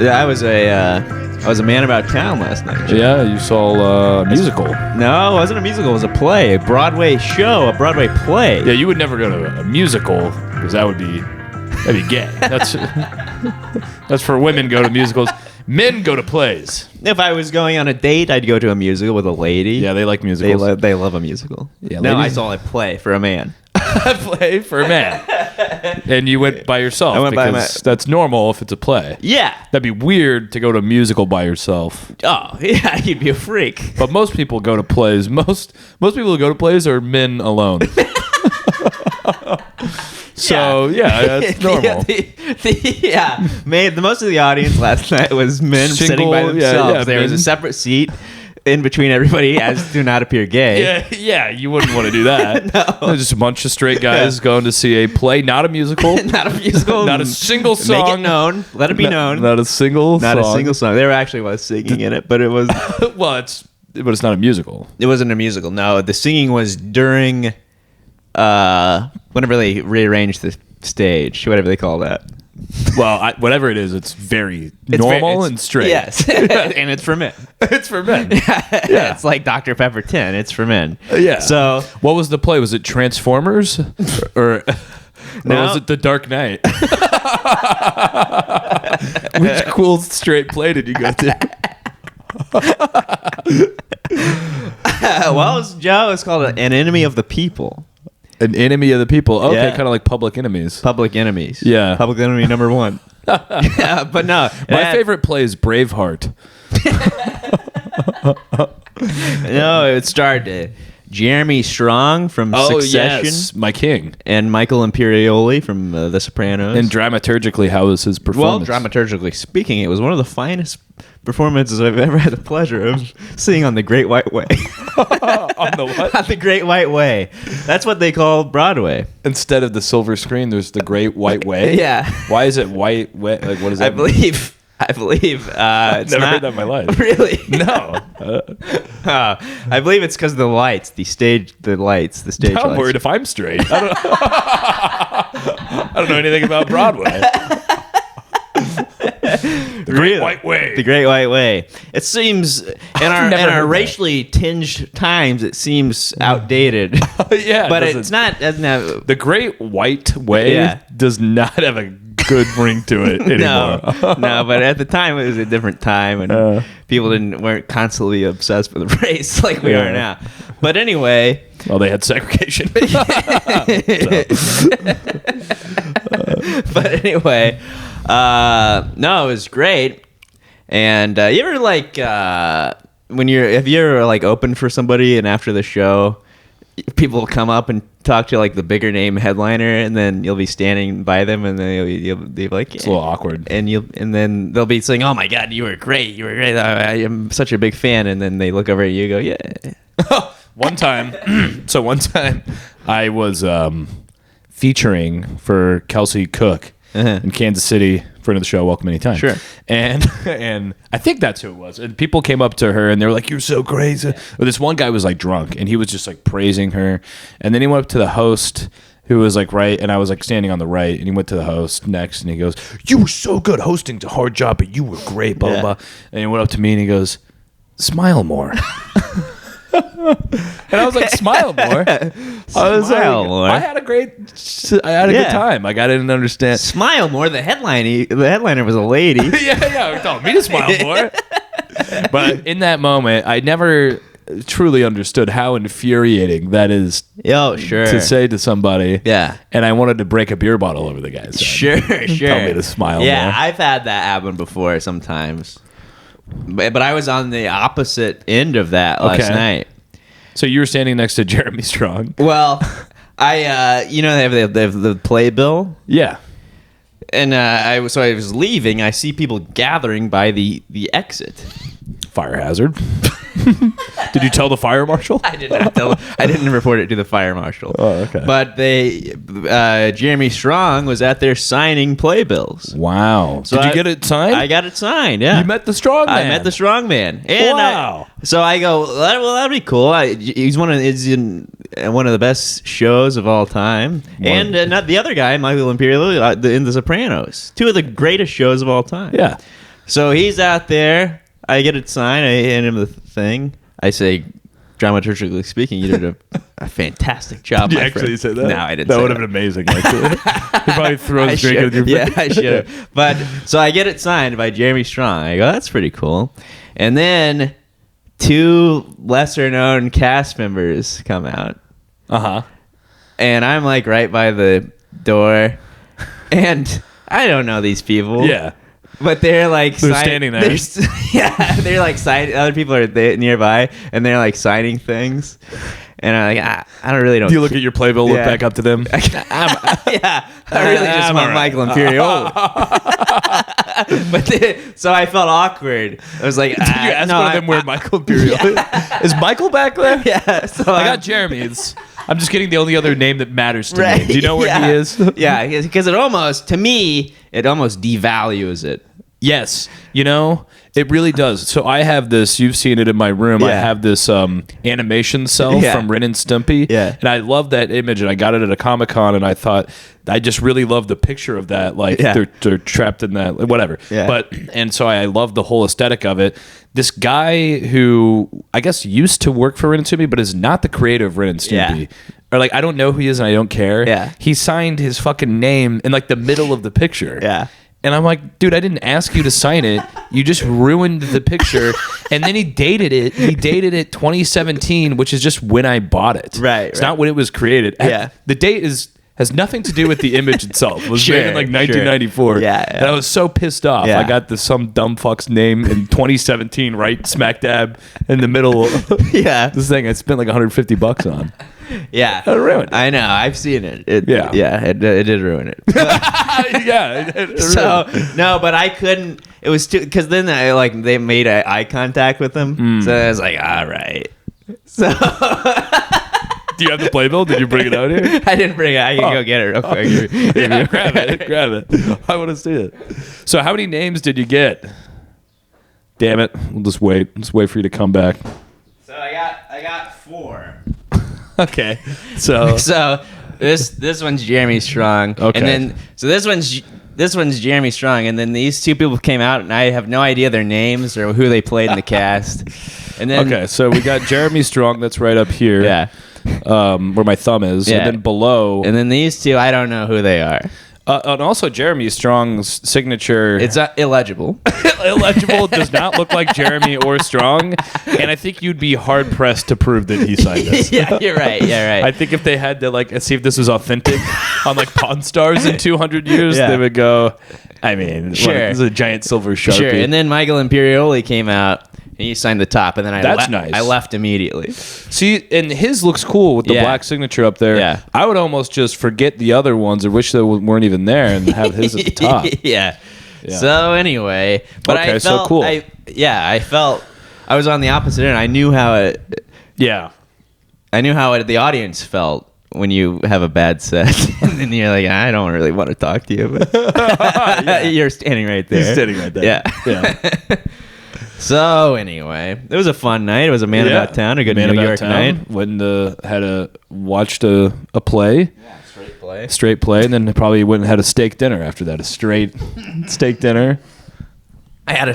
I was a man about town last night. Jim. Yeah, you saw a musical. No, it wasn't a musical. It was a play, a Broadway show, a Broadway play. Yeah, you would never go to a musical because that'd be gay. That's for women go to musicals. Men go to plays. If I was going on a date, I'd go to a musical with a lady. Yeah, they like musicals. They love a musical. Yeah, no, ladies- I saw a play for a man. A play for a man. And you went by yourself I went by that's normal if it's a play. Yeah. That'd be weird to go to a musical by yourself. Oh, yeah, you'd be a freak. But most people go to plays. Most people who go to plays are men alone. So yeah, that's normal. Most of the audience last night was men sitting by themselves. Yeah, there was a separate seat in between everybody, as do not appear gay. Yeah, you wouldn't want to do that. No. There's just a bunch of straight guys going to see a play, not a musical. Not a musical. Not a single song. Make it known. Let it be known. Not a single song. Not a single song. There actually was singing in it, but it was... Well, it's not a musical. It wasn't a musical. No, the singing was during... whenever they rearranged the stage, whatever they call that. Well, whatever it is, it's very normal and straight. Yes, and it's for men. It's for men. Yeah, it's like Dr. Pepper 10. It's for men. Yeah. So, what was the play? Was it Transformers, or was it The Dark Knight? Which cool straight play did you go to? Joe, it's called An Enemy of the People. An Enemy of the People. Okay, Yeah. kind of like Public Enemies. Public Enemies. Yeah. Public Enemy number 1. Yeah, but no. My favorite play is Braveheart. No, it starred Jeremy Strong from Succession. Yes, my king. And Michael Imperioli from The Sopranos. And dramaturgically, how was his performance? Well, dramaturgically speaking, it was one of the finest performances I've ever had the pleasure of seeing on the Great White Way. On the what? On the Great White Way. That's what they call Broadway. Instead of the silver screen, there's the Great White Way. Yeah. Why is it white? Like, what is that? I believe. I've never heard that in my life. Really? No. I believe it's because of the lights, the stage lights. I'm worried if I'm straight. I don't know anything about Broadway. The Great White Way. The Great White Way. It seems in our racially tinged times, it seems outdated. Yeah, but it's not. Doesn't have the Great White Way. Does not have a good ring to it anymore. No, but at the time it was a different time, and people weren't constantly obsessed with race like we are now. But anyway, well, they had segregation. But anyway, no, it was great. And you ever if you're like open for somebody, and after the show, people will come up and talk to like the bigger name headliner, and then you'll be standing by them, and then you'll be like, it's a little awkward, and then they'll be saying, "Oh my God, you were great! I am such a big fan," and then they look over at you, and go, "Yeah." One time, I was featuring for Kelsey Cook in Kansas City, friend of the show, welcome anytime. Sure. And I think that's who it was. And people came up to her and they were like, "You're so crazy." Or this one guy was like drunk and he was just like praising her. And then he went up to the host who was like right, and I was like standing on the right, and he went to the host next and he goes, "You were so good. Hosting's a hard job, but you were great, blah, blah, blah." And he went up to me and he goes, "Smile more." And I was like, "Smile more." Smile more. I had a good time. Like, I didn't understand. Smile more. The headliner was a lady. yeah, telling me to smile more. But in that moment, I never truly understood how infuriating that is. Oh, sure. To say to somebody. Yeah. And I wanted to break a beer bottle over the guy's head. Sure. Tell me to smile more. Yeah, I've had that happen before sometimes. But I was on the opposite end of that last night. So you were standing next to Jeremy Strong. Well, they have the playbill. Yeah. And I was leaving. I see people gathering by the exit. Fire hazard. Did you tell the fire marshal? I did not tell. I didn't report it to the fire marshal. Oh, okay. But Jeremy Strong was out there signing playbills. Wow. So did you get it signed? I got it signed. Yeah. You met the strong man. I met the strong man. And wow. So I go, well, that'd be cool. He's in one of the best shows of all time. And not the other guy, Michael Imperioli, in The Sopranos. Two of the greatest shows of all time. Yeah. So he's out there. I get it signed. I hand him the thing. I say, dramaturgically speaking, you did a fantastic job. Did you my actually friend. say that? No, I didn't. That say would have been amazing. Actually, he probably throws I drink at your yeah, face. I should have. But so I get it signed by Jeremy Strong. I go, that's pretty cool. And then 2 lesser-known cast members come out. And I'm like right by the door, and I don't know these people. Yeah. But they're like They're standing there. They're like signing. Other people are nearby, and they're like signing things. And I'm like, I don't really know. Do you look at your playbill, look Yeah. back up to them? Yeah, I really just want Michael Imperioli. But so I felt awkward. I was like, Did you ask one of them where Michael Imperioli is? Michael back there? Yeah. So I got Jeremy. I'm just getting the only other name that matters to me. Do you know where he is? Yeah, because it almost devalues it. Yes, it really does. So I have this. You've seen it in my room. I Yeah. have this animation cell Yeah. from Ren and Stimpy. Yeah. And I love that image. And I got it at a Comic-Con. And I thought I just really love the picture of that. Like Yeah. they're trapped in that. Whatever. Yeah. And so I love the whole aesthetic of it. This guy who I guess used to work for Ren and Stimpy, but is not the creator of Ren and Stimpy. Yeah. Or like I don't know who he is and I don't care. Yeah. He signed his fucking name in like the middle of the picture. Yeah. And I'm like, dude, I didn't ask you to sign it. You just ruined the picture. And then he dated it. He dated it 2017, which is just when I bought it. Right. It's not when it was created. Yeah. The date has nothing to do with the image itself. It was made in like Sure. 1994. Yeah. And I was so pissed off. Yeah. I got some dumb fuck's name in 2017, right smack dab in the middle of Yeah. this thing I spent like $150 on. Yeah. It ruined it. I know. I've seen it. It did ruin it. Yeah. So no, but I couldn't. It was too because then they made eye contact with him. So I was like, all right. So Do you have the playbill? Did you bring it out here? I didn't bring it. I can go get it real quick. Yeah, grab it. I want to see it. So how many names did you get? Damn it. We'll just wait. Let's wait for you to come back. So I got 4. Okay. So this one's Jeremy Strong. Okay. And then this one's Jeremy Strong, and then these 2 people came out, and I have no idea their names or who they played in the cast. And then okay, so we got Jeremy Strong, that's right up here. Yeah. Where my thumb is. Yeah. And then below. And then these 2, I don't know who they are. And also Jeremy Strong's signature. It's illegible. Illegible, does not look like Jeremy or Strong. And I think you'd be hard pressed to prove that he signed this. Yeah, you're right. Yeah, right. I think if they had to see if this was authentic on Pawn Stars in 200 years, Yeah. they would go, I mean, Sure. this is a giant silver Sharpie. Sure. And then Michael Imperioli came out, and he signed the top, and then That's nice. I left immediately. See, and his looks cool with the Yeah. black signature up there. Yeah. I would almost just forget the other ones or wish they weren't even there and have his at the top. Yeah. Yeah. So anyway, but Okay, I so felt cool. I felt I was on the opposite end. I knew how the audience felt when you have a bad set, and then you're like, I don't really want to talk to you, but you're standing right there. He's sitting right there. Yeah. So anyway, it was a fun night. It was a man about town, a good Man New About York Town. night. Watched a play. Yeah, straight play. Straight play, and then probably went and had a steak dinner after that. A straight steak dinner. I had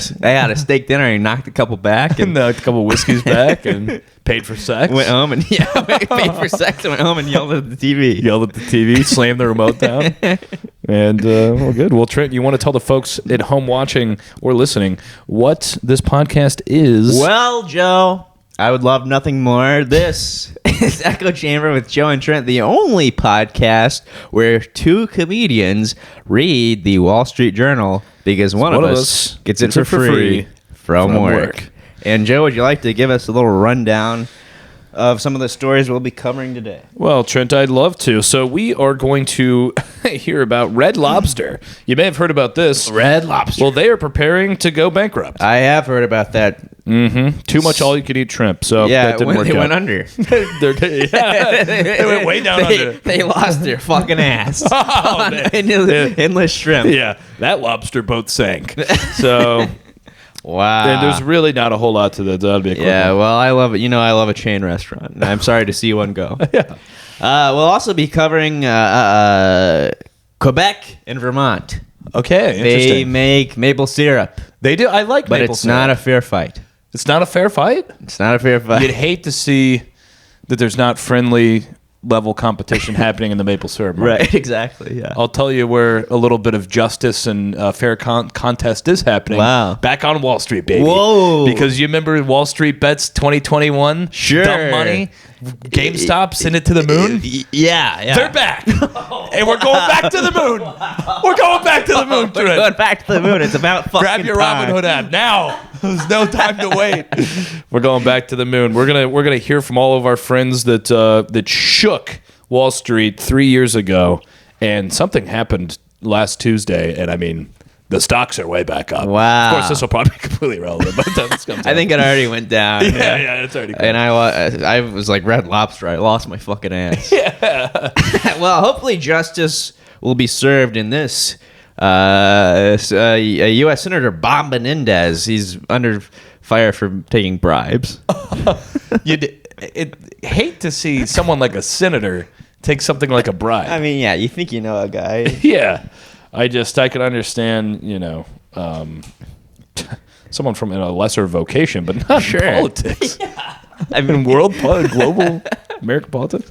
a steak dinner and knocked a couple back and And a couple whiskeys back and paid for sex. went home and paid for sex and went home and yelled at the TV. Yelled at the TV, slammed the remote down. And, well, good. Well, Trent, you want to tell the folks at home watching or listening what this podcast is? Well, Joe, I would love nothing more. This is Echo Chamber with Joe and Trent, the only podcast where 2 comedians read the Wall Street Journal because one of us gets it for free from work. And Joe, would you like to give us a little rundown of some of the stories we'll be covering today? Well, Trent, I'd love to. So we are going to hear about Red Lobster. You may have heard about this. Red Lobster. Well, they are preparing to go bankrupt. I have heard about that. Mm-hmm. Too much all-you-can-eat shrimp. So Yeah, that didn't when work they out. went under. They went way down under. They lost their fucking ass on man. endless shrimp. Yeah, that lobster boat sank. So, Wow. and there's really not a whole lot to that. That'd be a quick Yeah, one. well, I love it. I love a chain restaurant. And I'm sorry to see one go. Yeah. We'll also be covering Quebec and Vermont. Okay, They interesting. make maple syrup. They do. I like but maple it's syrup. not a fair fight. It's not a fair fight? It's not a fair fight. You'd hate to see that there's not friendly level competition happening in the maple syrup market. Right, exactly, yeah. I'll tell you where a little bit of justice and fair contest is happening. Wow. Back on Wall Street, baby. Whoa. Because you remember Wall Street Bets 2021? Sure. Dump money? GameStop, send it to the moon? Yeah. They're back. And we're going back to the moon. We're going back to the moon, We're Trent. going back to the moon. It's about fucking Grab your time. Robinhood app now. There's no time to wait. We're going back to the moon. We're gonna hear from all of our friends that shook Wall Street 3 years ago, and something happened last Tuesday, and I mean, the stocks are way back up. Wow. Of course, this will probably be completely irrelevant by the time this comes out. I think it already went down. Yeah, it's already. And I was like Red Lobster. I lost my fucking ass. Yeah. Well, hopefully justice will be served in this. A U.S. Senator Bob Menendez. He's under fire for taking bribes. You'd hate to see someone like a senator take something like a bribe. I mean, yeah, you think you know a guy. Yeah. I can understand, someone from a lesser vocation, but not Sure. politics. Yeah. I mean, global American politics.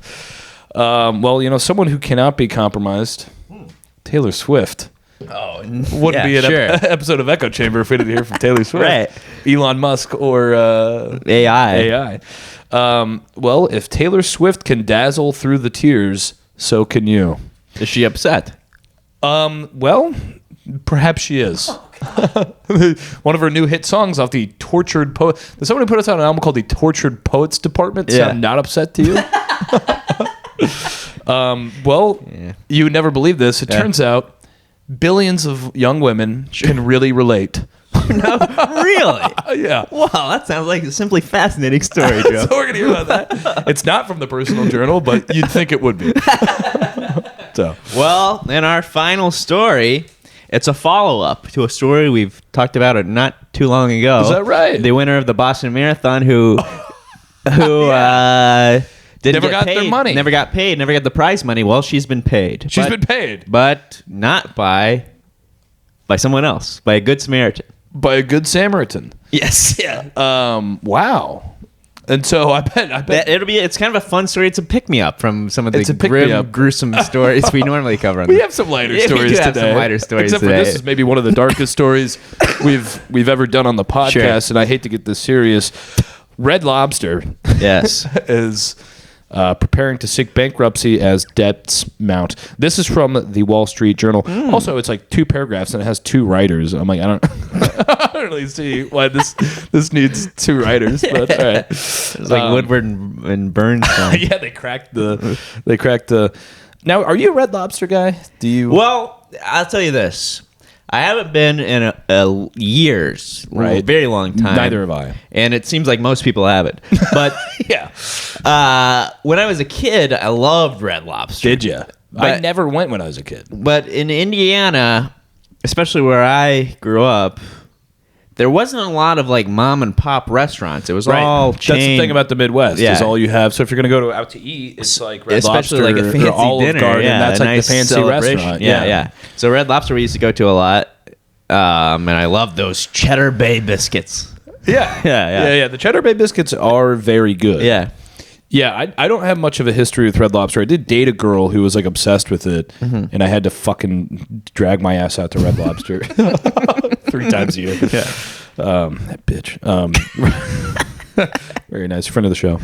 Well, someone who cannot be compromised, Taylor Swift. Oh, Wouldn't be an episode of Echo Chamber if we didn't hear from Taylor Swift. Right. Elon Musk or AI. Well, if Taylor Swift can dazzle through the tears, so can you. Is she upset? Well, perhaps she is. One of her new hit songs off the Tortured Poet. Does somebody put us on an album called the Tortured Poets Department? Yeah. Sound not upset to you? You would never believe this. It turns out billions of young women can really relate. No, really? Yeah. Wow, that sounds like a simply fascinating story, Joe. So we're going to hear about that. It's not from the Personal Journal, but you'd think it would be. So, well, in our final story, it's a follow-up to a story we've talked about it not too long ago. Is that right? The winner of the Boston Marathon who didn't Never get got paid, their money. Never got paid, never got the prize money. Well, she's been paid. She's been paid. But not by someone else, by a good Samaritan. By a good Samaritan. Yes. Yeah. Wow. And so I bet It's kind of a fun story. It's a pick-me-up from some of the It's a grim, pick-me-up. gruesome stories we normally cover on we the have some lighter Yeah, we stories do today. have some lighter stories Except today. for this is maybe one of the darkest stories we've ever done on the podcast, Sure. and I hate to get this serious. Red Lobster Yes. is preparing to seek bankruptcy as debts mount. This is from the Wall Street Journal. Also, it's like 2 paragraphs and it has 2 writers. I'm like, I don't really see why this needs 2 writers, but all right. It's like Woodward and Burns. Yeah, they cracked the. Now, are you a Red Lobster guy? Do you? Well, I'll tell you this. I haven't been in a years, Right. a very long time. Neither have I. And it seems like most people haven't. But Yeah. when I was a kid, I loved Red Lobster. Did you? I But- never went when I was a kid. But in Indiana, especially where I grew up, there wasn't a lot of like mom and pop restaurants. It was all chain. That's the thing about the Midwest. Yeah. Is all you have. So if you're going to go out to eat, it's like Red Especially Lobster like a fancy or Olive dinner. Garden. Yeah, That's a like nice the fancy celebration. restaurant. Yeah. So Red Lobster we used to go to a lot. And I love those Cheddar Bay biscuits. Yeah. The Cheddar Bay biscuits are very good. Yeah. Yeah, I don't have much of a history with Red Lobster. I did date a girl who was like obsessed with it, and I had to fucking drag my ass out to Red Lobster 3 times a year. Yeah. That bitch. Very nice. Friend of the show.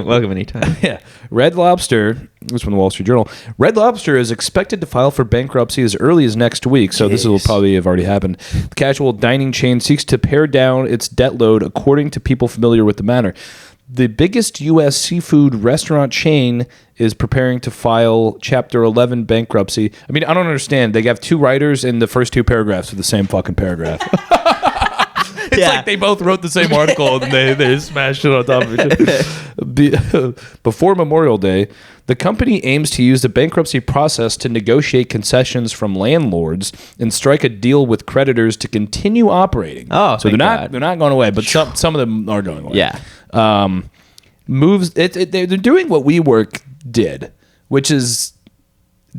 Welcome anytime. Yeah. Red Lobster, this is from the Wall Street Journal. Red Lobster is expected to file for bankruptcy as early as next week, so this will probably have already happened. The casual dining chain seeks to pare down its debt load, according to people familiar with the matter. The biggest U.S. seafood restaurant chain is preparing to file Chapter 11 bankruptcy. I mean, I don't understand. They have 2 writers in the first 2 paragraphs of the same fucking paragraph. It's like they both wrote the same article and they smashed it on top of each other. Before Memorial Day, the company aims to use the bankruptcy process to negotiate concessions from landlords and strike a deal with creditors to continue operating. Oh, so thank they're God. not going away, but some of them are going away. Yeah. Moves. They're doing what WeWork did, which is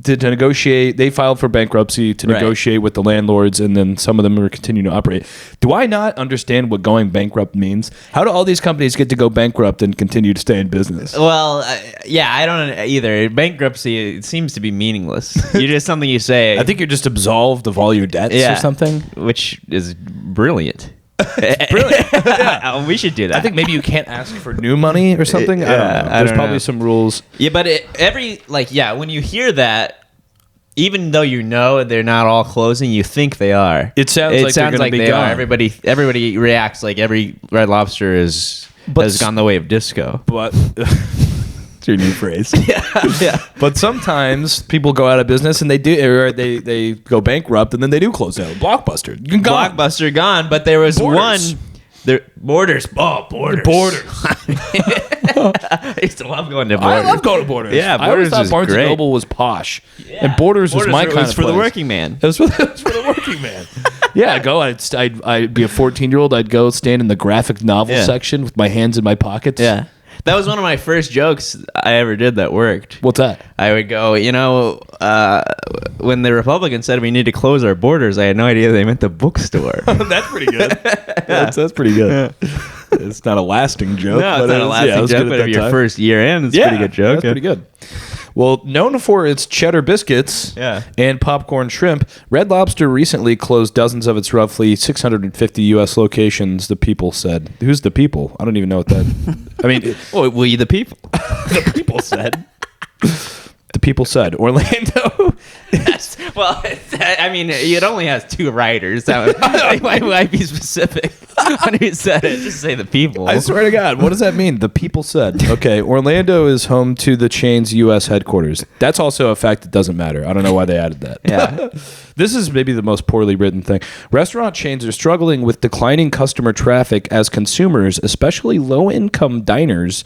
to negotiate. They filed for bankruptcy to negotiate with the landlords, and then some of them are continuing to operate. Do I not understand what going bankrupt means? How do all these companies get to go bankrupt and continue to stay in business? Well, I don't either. Bankruptcy, it seems to be meaningless. You're just something you say. I think you're just absolved of all your debts or something. Which is brilliant. Brilliant. Yeah. We should do that. I think maybe you can't ask for new money or something. I don't know. There's probably some rules. Yeah, but when you hear that, even though you know they're not all closing, you think they are. It sounds like they gone. are. Everybody reacts like every Red Lobster has gone the way of disco. But it's your new phrase. Yeah. But sometimes people go out of business and they go bankrupt and then they do close down. Blockbuster gone. But there was Borders. one. Borders. Oh, Borders. I used to love going to Borders. I love going to Borders. Yeah, I always Borders thought Barnes & great. Noble was posh. Yeah. And Borders was my kind of place. for the working man. It was for the working man. Yeah, I'd be a 14-year-old. I'd go stand in the graphic novel section with my hands in my pockets. Yeah. That was one of my first jokes I ever did that worked. What's that? I would go, when the Republicans said we need to close our borders, I had no idea they meant the bookstore. That's pretty good. That's pretty good. Yeah. It's not a lasting joke. No, it's not a lasting joke, but if your first year in, it's a pretty good joke. That's pretty good. Well, known for its cheddar biscuits and popcorn shrimp, Red Lobster recently closed dozens of its roughly 650 U.S. locations, the people said. Who's the people? I don't even know what that... I mean... we the people. The people said. The people said. Orlando... Yes. Well, I mean, it only has two writers. Why be specific on who said it? Just say the people. I swear to God, what does that mean? The people said. Okay, Orlando is home to the chain's U.S. headquarters. That's also a fact that doesn't matter. I don't know why they added that. Yeah. This is maybe the most poorly written thing. Restaurant chains are struggling with declining customer traffic as consumers, especially low-income diners,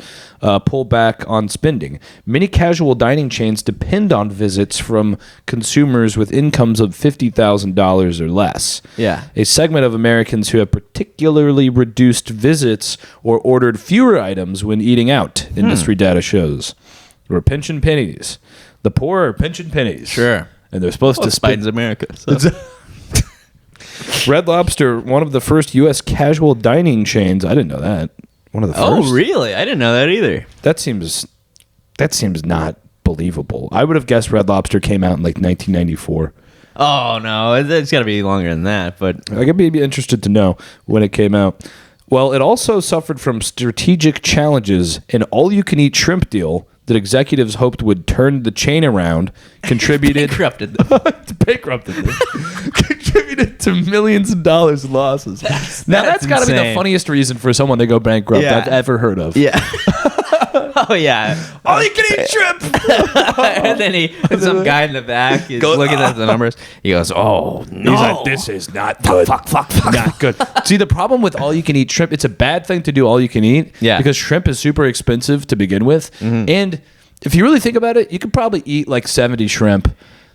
pull back on spending. Many casual dining chains depend on visits from consumers with incomes of $50,000 or less. Yeah. A segment of Americans who have particularly reduced visits or ordered fewer items when eating out, industry data shows. We're pinching pennies. The poor are pinching pennies. Sure. And they're supposed to spend... Biden's America. So. Red Lobster, one of the first U.S. casual dining chains. I didn't know that. One of the first. Oh, really? I didn't know that either. That seems not believable. I would have guessed Red Lobster came out in like 1994. Oh, no. It's got to be longer than that. But I could be interested to know when it came out. Well, it also suffered from strategic challenges. An all-you-can-eat shrimp deal that executives hoped would turn the chain around contributed... Bankrupted them. Contributed to millions of dollars in losses. That's got to be the funniest reason for someone to go bankrupt I've ever heard of. Yeah. Oh, yeah. All you can eat shrimp! And then some guy in the back is looking at the numbers. He goes, oh, no. He's like, this is not good. Fuck. Not good. See, the problem with all you can eat shrimp, it's a bad thing to do all you can eat. Yeah. Because shrimp is super expensive to begin with. Mm-hmm. And if you really think about it, you could probably eat like 70 shrimp.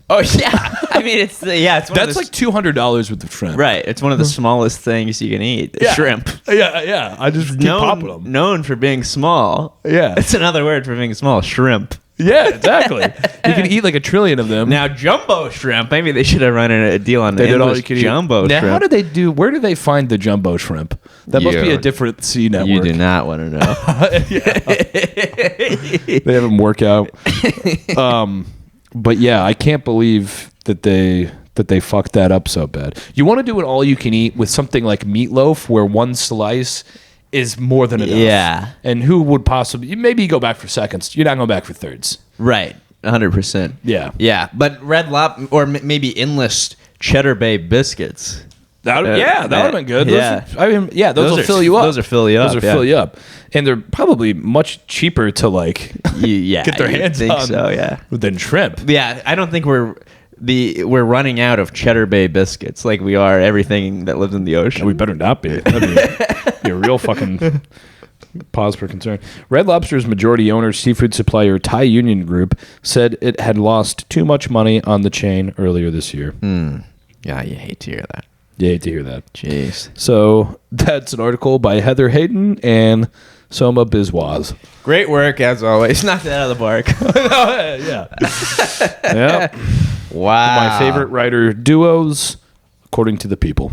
Oh, yeah. I mean, it's one that's like $200 worth of shrimp. Right. It's one of the smallest things you can eat. Yeah. Shrimp. Yeah. I just keep popping them. Known for being small. Yeah. It's another word for being small. Shrimp. Yeah, exactly. You can eat like a trillion of them. Now, jumbo shrimp. Maybe they should have run a deal on the jumbo shrimp. Now, where do they find the jumbo shrimp? That must be a different sea network. You do not want to know. They have them work out. But yeah, I can't believe that they fucked that up so bad. You want to do an all you can eat with something like meatloaf where one slice is more than enough. Yeah. And who would possibly... Maybe you go back for seconds. You're not going back for thirds. Right. 100%. Yeah. Yeah. But Red Lobster, or maybe Endless Cheddar Bay biscuits. That would have been good. Yeah. Those will fill you up. Those will fill you up. Fill you up. And they're probably much cheaper to get their hands on than shrimp. Yeah. I don't think we're running out of Cheddar Bay biscuits like we are everything that lives in the ocean. We better not be. That'd be a real fucking pause for concern. Red Lobster's majority owner, seafood supplier Thai Union Group, said it had lost too much money on the chain earlier this year. Yeah, you hate to hear that. You hate to hear that. Jeez. So that's an article by Heather Hayden and Soma Bizwaz. Great work as always. Knocked it out of the park. Yeah. Yep. Wow. My favorite writer duos, according to the people.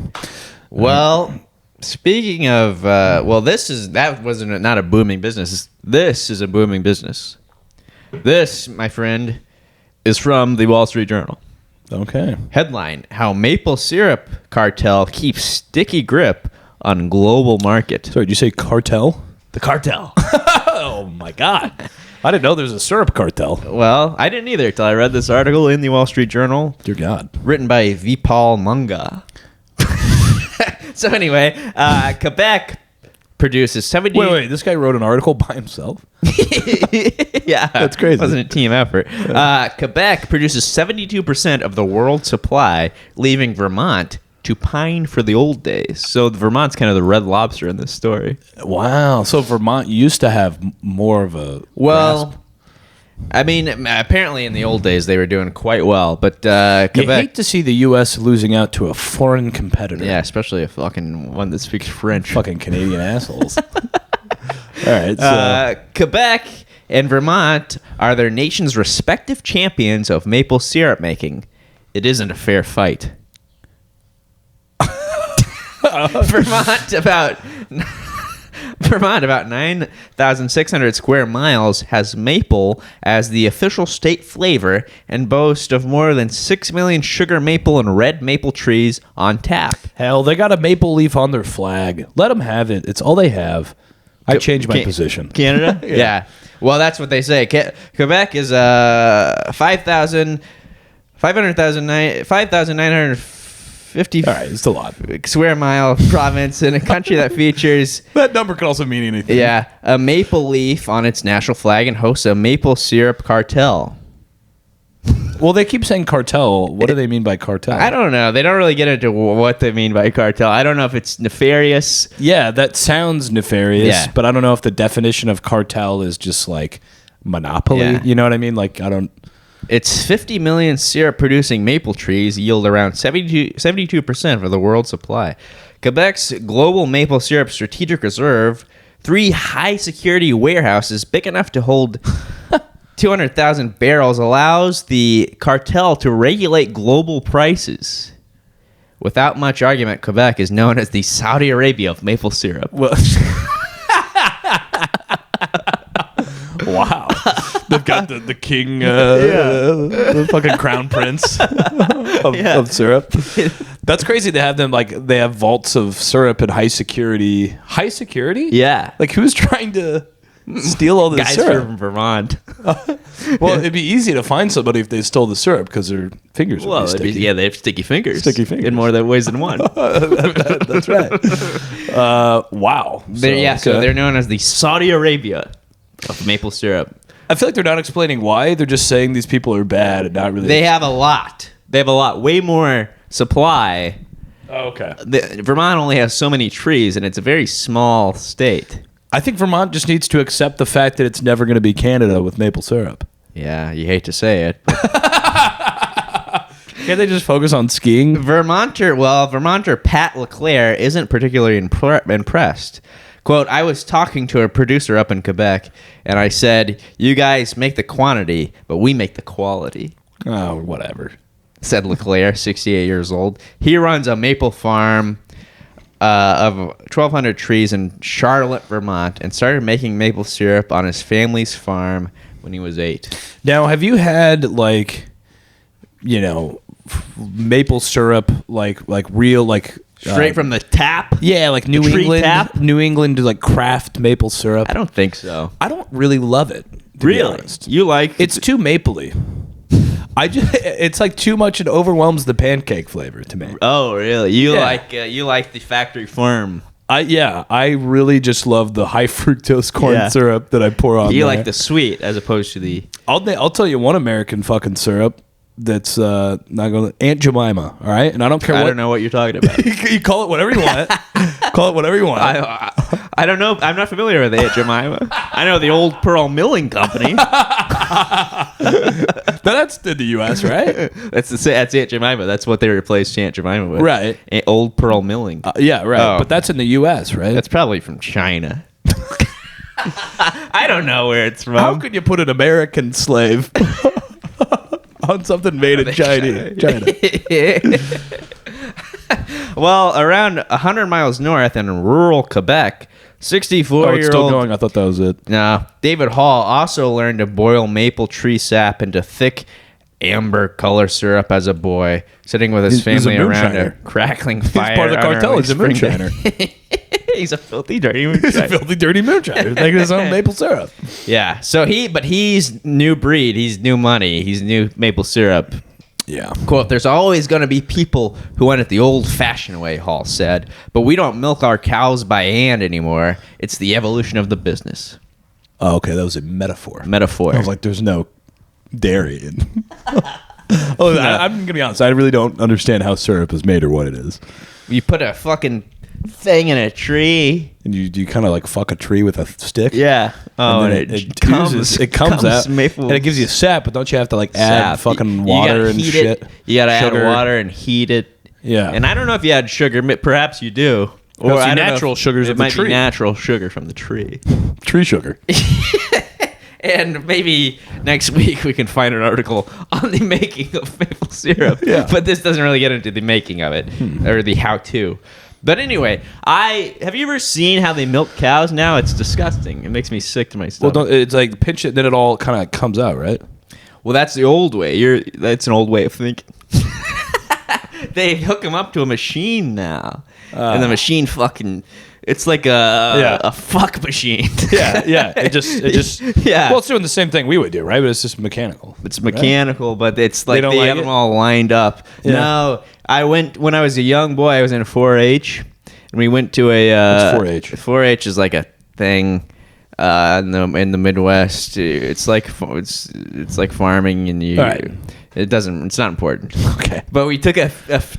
Well, speaking of, that wasn't not a booming business. This is a booming business. This, my friend, is from the Wall Street Journal. Okay. Headline: How maple syrup cartel keeps sticky grip on global market. Sorry, did you say cartel? The cartel. Oh my God. I didn't know there's a syrup cartel. Well, I didn't either till I read this article in the Wall Street Journal. Dear God. Written by Vipal Munga. So anyway, Quebec produces 70... Wait, this guy wrote an article by himself? Yeah. That's crazy. It wasn't a team effort. Quebec produces 72% of the world's supply, leaving Vermont to pine for the old days. So Vermont's kind of the Red Lobster in this story. Wow. So Vermont used to have more of a grasp. I mean, apparently in the old days they were doing quite well, but You Quebec... hate to see the U.S. losing out to a foreign competitor. Yeah, especially a fucking one that speaks French. Fucking Canadian assholes. All right. So. Quebec and Vermont are their nation's respective champions of maple syrup making. It isn't a fair fight. Vermont, about 9,600 square miles, has maple as the official state flavor and boasts of more than 6 million sugar maple and red maple trees on tap. Hell, they got a maple leaf on their flag. Let them have it. It's all they have. I changed my position. Canada? Yeah. Well, that's what they say. Quebec is 5,950 All right, it's a lot. square mile province in a country that features That number could also mean anything. a maple leaf on its national flag and hosts a maple syrup cartel. Well, they keep saying cartel. What do they mean by cartel? I don't know. They don't really get into what they mean by cartel. I don't know if it's nefarious. Yeah, that sounds nefarious, Yeah. but I don't know if the definition of cartel is just like monopoly. Yeah. You know what I mean? Like, I don't... Its 50 million syrup-producing maple trees yield around 72% of the world's supply. Quebec's global maple syrup strategic reserve, 3 high-security warehouses big enough to hold 200,000 barrels, allows the cartel to regulate global prices. Without much argument, Quebec is known as the Saudi Arabia of maple syrup. Well, wow. They've got the king, the fucking crown prince of syrup. That's crazy to have them, like, they have vaults of syrup and high security. High security? Yeah. Like, who's trying to steal all this Guys syrup? from Vermont. Well, it'd be easy to find somebody if they stole the syrup because their fingers would be sticky. They have sticky fingers. Sticky fingers. In more ways than one. That's right. Wow. So they're known as the Saudi Arabia of maple syrup. I feel like they're not explaining why. They're just saying these people are bad and not really. They have a lot. Way more supply. Oh, okay. Vermont only has so many trees, and it's a very small state. I think Vermont just needs to accept the fact that it's never going to be Canada with maple syrup. Yeah, you hate to say it. Can't they just focus on skiing? Vermonter Pat LeClaire isn't particularly impressed. Quote, I was talking to a producer up in Quebec, and I said, you guys make the quantity, but we make the quality. Oh, whatever. Said LeClaire, 68 years old. He runs a maple farm of 1,200 trees in Charlotte, Vermont, and started making maple syrup on his family's farm when he was 8. Now, have you had, like, maple syrup, like real, like... Straight from the tap? Yeah, like New England. Tap? New England to like craft maple syrup. I don't think so. I don't really love it. To be honest. You like It's too mapley. It's like too much. It overwhelms the pancake flavor to me. Oh, really? You like the factory farm. I really just love the high fructose corn syrup that I pour on. You there. like the sweet as opposed to the. I'll tell you one American fucking syrup that's not going to Aunt Jemima. All right, and I don't care. I don't know what you're talking about. You call it whatever you want. Call it whatever you want. I don't know. I'm not familiar with Aunt Jemima. I know the Old Pearl Milling Company. That's in the U.S., right? That's Aunt Jemima. That's what they replaced Aunt Jemima with. Right. Old Pearl Milling. Yeah, right. Oh. But that's in the U.S., right? That's probably from China. I don't know where it's from. How could you put an American slave on something made in China? Well, around 100 miles north in rural Quebec, 64-year-old... Oh, it's still going. I thought that was it. No. David Hall also learned to boil maple tree sap into thick amber color syrup as a boy, sitting with his family around a crackling fire. He's part of the cartel. He's a moonshiner. He's a filthy, dirty moonshiner. He's a filthy, dirty moonshiner. Making his own maple syrup. Yeah. So he's new breed. He's new money. He's new maple syrup. Yeah. Quote, there's always going to be people who want it the old-fashioned way, Hall said, but we don't milk our cows by hand anymore. It's the evolution of the business. Oh, okay. That was a metaphor. Metaphor. I was like, there's no dairy in. I'm going to be honest. I really don't understand how syrup is made or what it is. You put a fucking thing in a tree. And you kind of like fuck a tree with a stick? Yeah. Oh, and then it comes out. Maple and it gives you sap, but don't you have to like add fucking water and shit? You got to add Sugar. water and heat it. Yeah. And I don't know if you add sugar. Perhaps you do. Or I don't know natural sugars it of the might tree. Be natural sugar from the tree. Tree sugar. And maybe next week we can find an article on the making of maple syrup. Yeah. But this doesn't really get into the making of it or the how-to. But anyway, have you ever seen how they milk cows now? It's disgusting. It makes me sick to my stomach. Well, it's like pinch it, then it all kind of comes out, right? Well, that's the old way. That's an old way of thinking. They hook them up to a machine now, and the machine fucking. It's like a fuck machine. yeah. It just. Yeah. Well, it's doing the same thing we would do, right? But it's just mechanical. It's mechanical, but it's like don't they like have it? them all lined up. Yeah. No, I went when I was a young boy. I was in a 4-H, and we went to a. What's 4-H? 4-H is like a thing. In the Midwest, it's like farming, and you. Right. It's not important. Okay. But we took a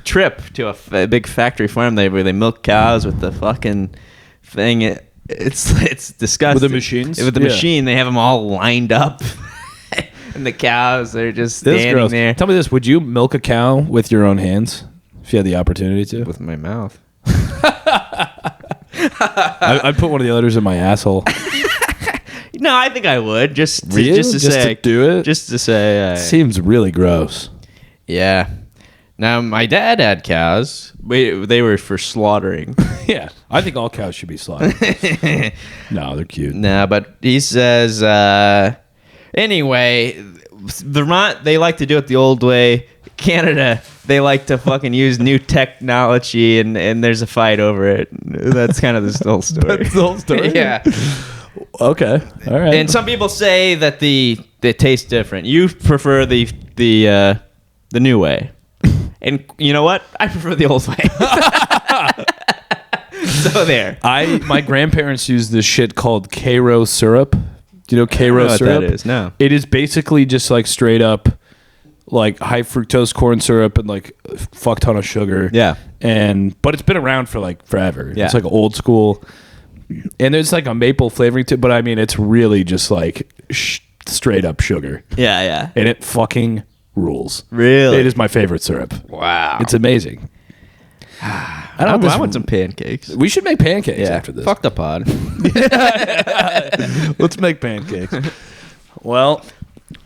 trip to a big factory farm where they milk cows with the fucking thing. It's disgusting. With the machines? With the machine, they have them all lined up. And the cows, they're just standing there. Tell me this. Would you milk a cow with your own hands if you had the opportunity to? With my mouth. I'd put one of the others in my asshole. No, I think I would. Just to do it? Just to say. Seems really gross. Yeah. Now, my dad had cows. They were for slaughtering. Yeah. I think all cows should be slaughtered. No, they're cute. No, but he says, anyway, Vermont, they like to do it the old way. Canada, they like to fucking use new technology, and there's a fight over it. That's kind of the whole story. That's the whole story? Yeah. Okay. All right. And some people say that they taste different. You prefer the new way. And you know what? I prefer the old way. So there. My grandparents used this shit called Cairo syrup. Do you know Cairo syrup? What that is. No. It is basically just like straight up like high fructose corn syrup and like a fuck ton of sugar. Yeah. But it's been around for like forever. Yeah. It's like old school. And there's like a maple flavoring to it, but I mean it's really just like straight up sugar. Yeah, yeah. And it fucking rules. Really? It is my favorite syrup. Wow. It's amazing. I want some pancakes. We should make pancakes after this. Fuck the pod. Let's make pancakes. Well,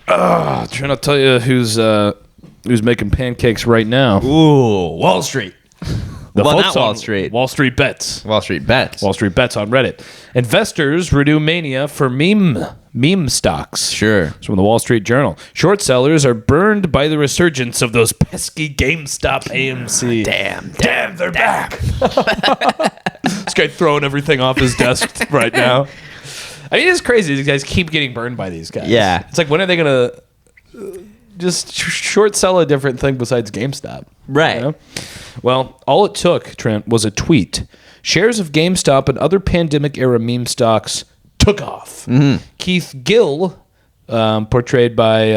trying to tell you who's making pancakes right now. Ooh, Wall Street. Not Wall Street. Wall Street Bets. Wall Street Bets. Wall Street Bets on Reddit. Investors renew mania for meme stocks. Sure. It's from the Wall Street Journal. Short sellers are burned by the resurgence of those pesky GameStop AMC. Damn, they're back. This guy throwing everything off his desk right now. I mean, it's crazy. These guys keep getting burned by these guys. Yeah. It's like, when are they going to just short sell a different thing besides GameStop? Right. You know? Well, all it took, Trent, was a tweet. Shares of GameStop and other pandemic-era meme stocks took off. Mm-hmm. Keith Gill, portrayed by,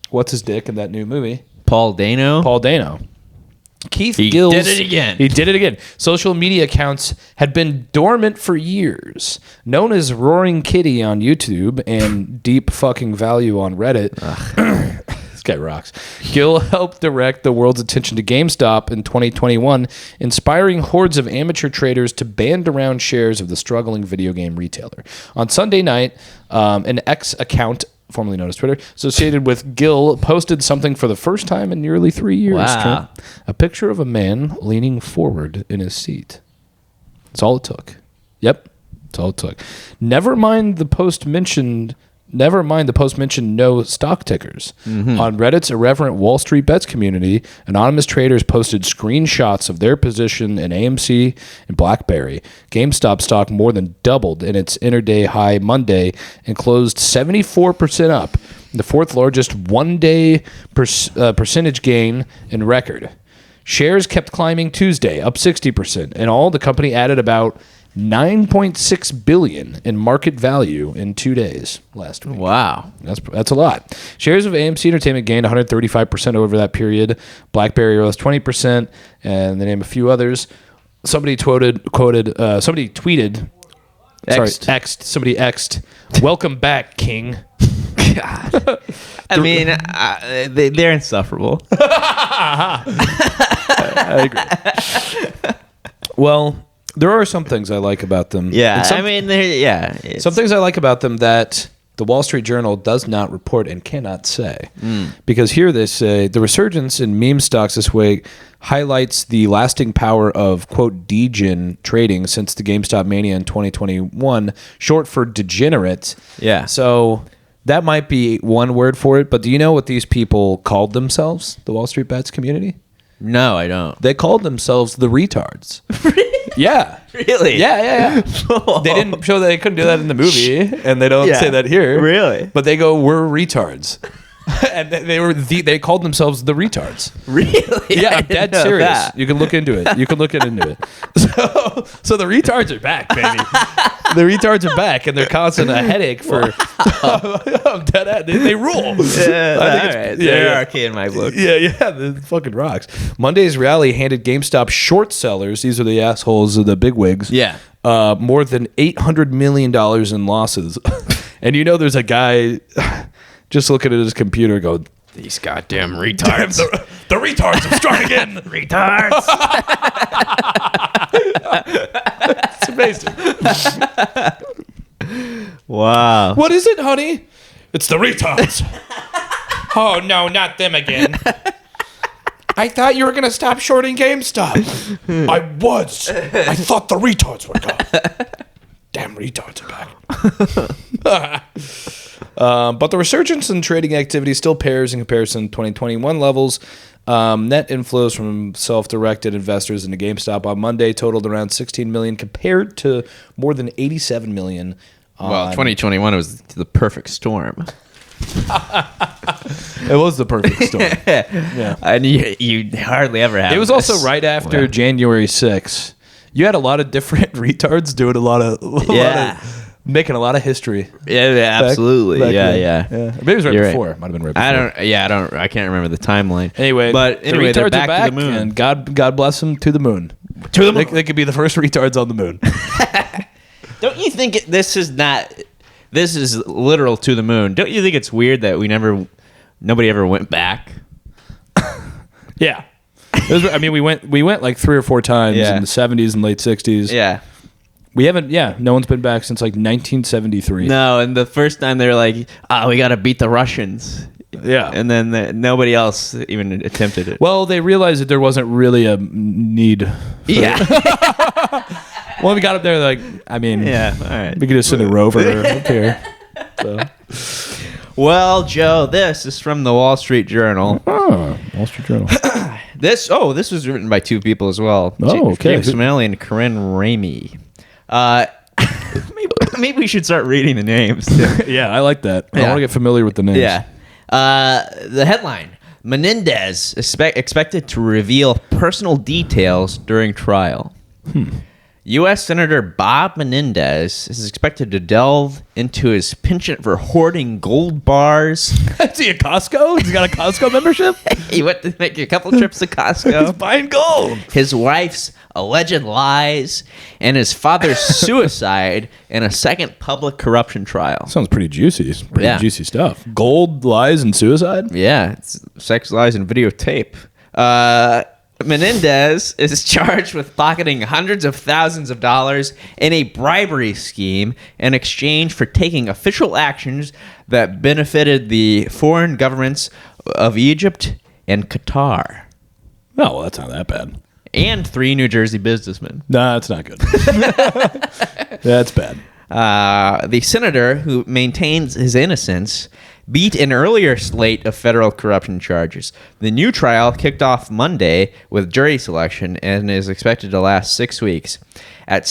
what's his dick in that new movie? Paul Dano. Keith He Gill's, did it again. He did it again. Social media accounts had been dormant for years. Known as Roaring Kitty on YouTube and Deep Fucking Value on Reddit. guy rocks. Gill helped direct the world's attention to GameStop in 2021, inspiring hordes of amateur traders to band around shares of the struggling video game retailer. On Sunday night, an X account, formerly known as Twitter, associated with Gill, posted something for the first time in nearly 3 years. Wow. Trent. A picture of a man leaning forward in his seat. That's all it took. Yep, that's all it took. Never mind the post mentioned no stock tickers. On Reddit's irreverent Wall Street Bets community, anonymous traders posted screenshots of their position in AMC and BlackBerry. GameStop stock more than doubled in its intraday high Monday and closed 74% up, the fourth largest one-day percentage gain in record. Shares kept climbing Tuesday, up 60%. In all, the company added about $9.6 billion in market value in 2 days last week. Wow. That's a lot. Shares of AMC Entertainment gained 135% over that period. BlackBerry rose 20%, and they name a few others. Somebody tweeted, somebody X'd, "Welcome back, King." God. I mean, they're insufferable. I agree. Well, there are some things I like about them. Yeah, And some things I like about them that the Wall Street Journal does not report and cannot say. Because here they say, the resurgence in meme stocks this week highlights the lasting power of, quote, degen trading since the GameStop mania in 2021, short for degenerate. Yeah. So that might be one word for it, but do you know what these people called themselves, the Wall Street Bets community? No, I don't. They called themselves the retards. Yeah. Really? Yeah. They didn't show that they couldn't do that in the movie, and they don't say that here. Really? But they go, "We're retards." And they called themselves the retards. Really? Yeah, I I'm didn't dead know serious. that. You can look into it. So the retards are back, baby. The retards are back, and they're causing a headache for. I'm dead at. They rule. Yeah, all right. They're arcade in my book. Yeah, the fucking rocks. Monday's rally handed GameStop short sellers, these are the assholes of the bigwigs, more than $800 million in losses. And there's a guy just looking at his computer going, These goddamn retards. the retards have struck again. Retards. It's amazing. Wow. What is it, honey? It's the retards. Oh, no, not them again. I thought you were going to stop shorting GameStop. I was. I thought the retards were gone. Damn retards are back. But the resurgence in trading activity still pales in comparison to 2021 levels. Net inflows from self-directed investors into GameStop on Monday totaled around 16 million compared to more than 87 million. Well, 2021 was the perfect storm. It was the perfect storm. Yeah. And you hardly ever have It was also right after January 6th. You had a lot of different retards doing a lot of making a lot of history. Yeah, absolutely. Back yeah. Maybe it was right before. It might have been right before. I can't remember the timeline. Anyway, the retards they're are back to the moon. and God bless them to the moon. To the moon. They could be the first retards on the moon. Don't you think this is literal to the moon? Don't you think it's weird that nobody ever went back? Yeah. We went like 3 or 4 times in the 70s and late 60s. Yeah. We haven't, no one's been back since like 1973. No, and the first time they were like, we got to beat the Russians. Yeah. And then nobody else even attempted it. Well, they realized that there wasn't really a need. Well, we got up there, like, all right. We could just send a rover up here. So. Well, Joe, this is from the Wall Street Journal. Oh, Wall Street Journal. This was written by 2 people as well. Oh, okay. James Smalley and Corinne Ramey. Maybe we should start reading the names. Yeah, I like that. I want to get familiar with the names. Yeah. The headline: Menendez expected to reveal personal details during trial. U.S. Senator Bob Menendez is expected to delve into his penchant for hoarding gold bars. Is he at Costco? He's got a Costco membership? He went to make a couple trips to He's Costco. buying gold. His wife's alleged lies and his father's suicide in a second public corruption trial. Sounds pretty juicy. Pretty Yeah. juicy stuff. Gold, lies, and suicide? Yeah, it's sex, lies, and videotape. Menendez is charged with pocketing hundreds of thousands of dollars in a bribery scheme in exchange for taking official actions that benefited the foreign governments of Egypt and Qatar. Oh, well, that's not that bad. And 3 New Jersey businessmen. Nah, that's not good. That's bad. The senator, who maintains his innocence, beat an earlier slate of federal corruption charges. The new trial kicked off Monday with jury selection and is expected to last 6 weeks. At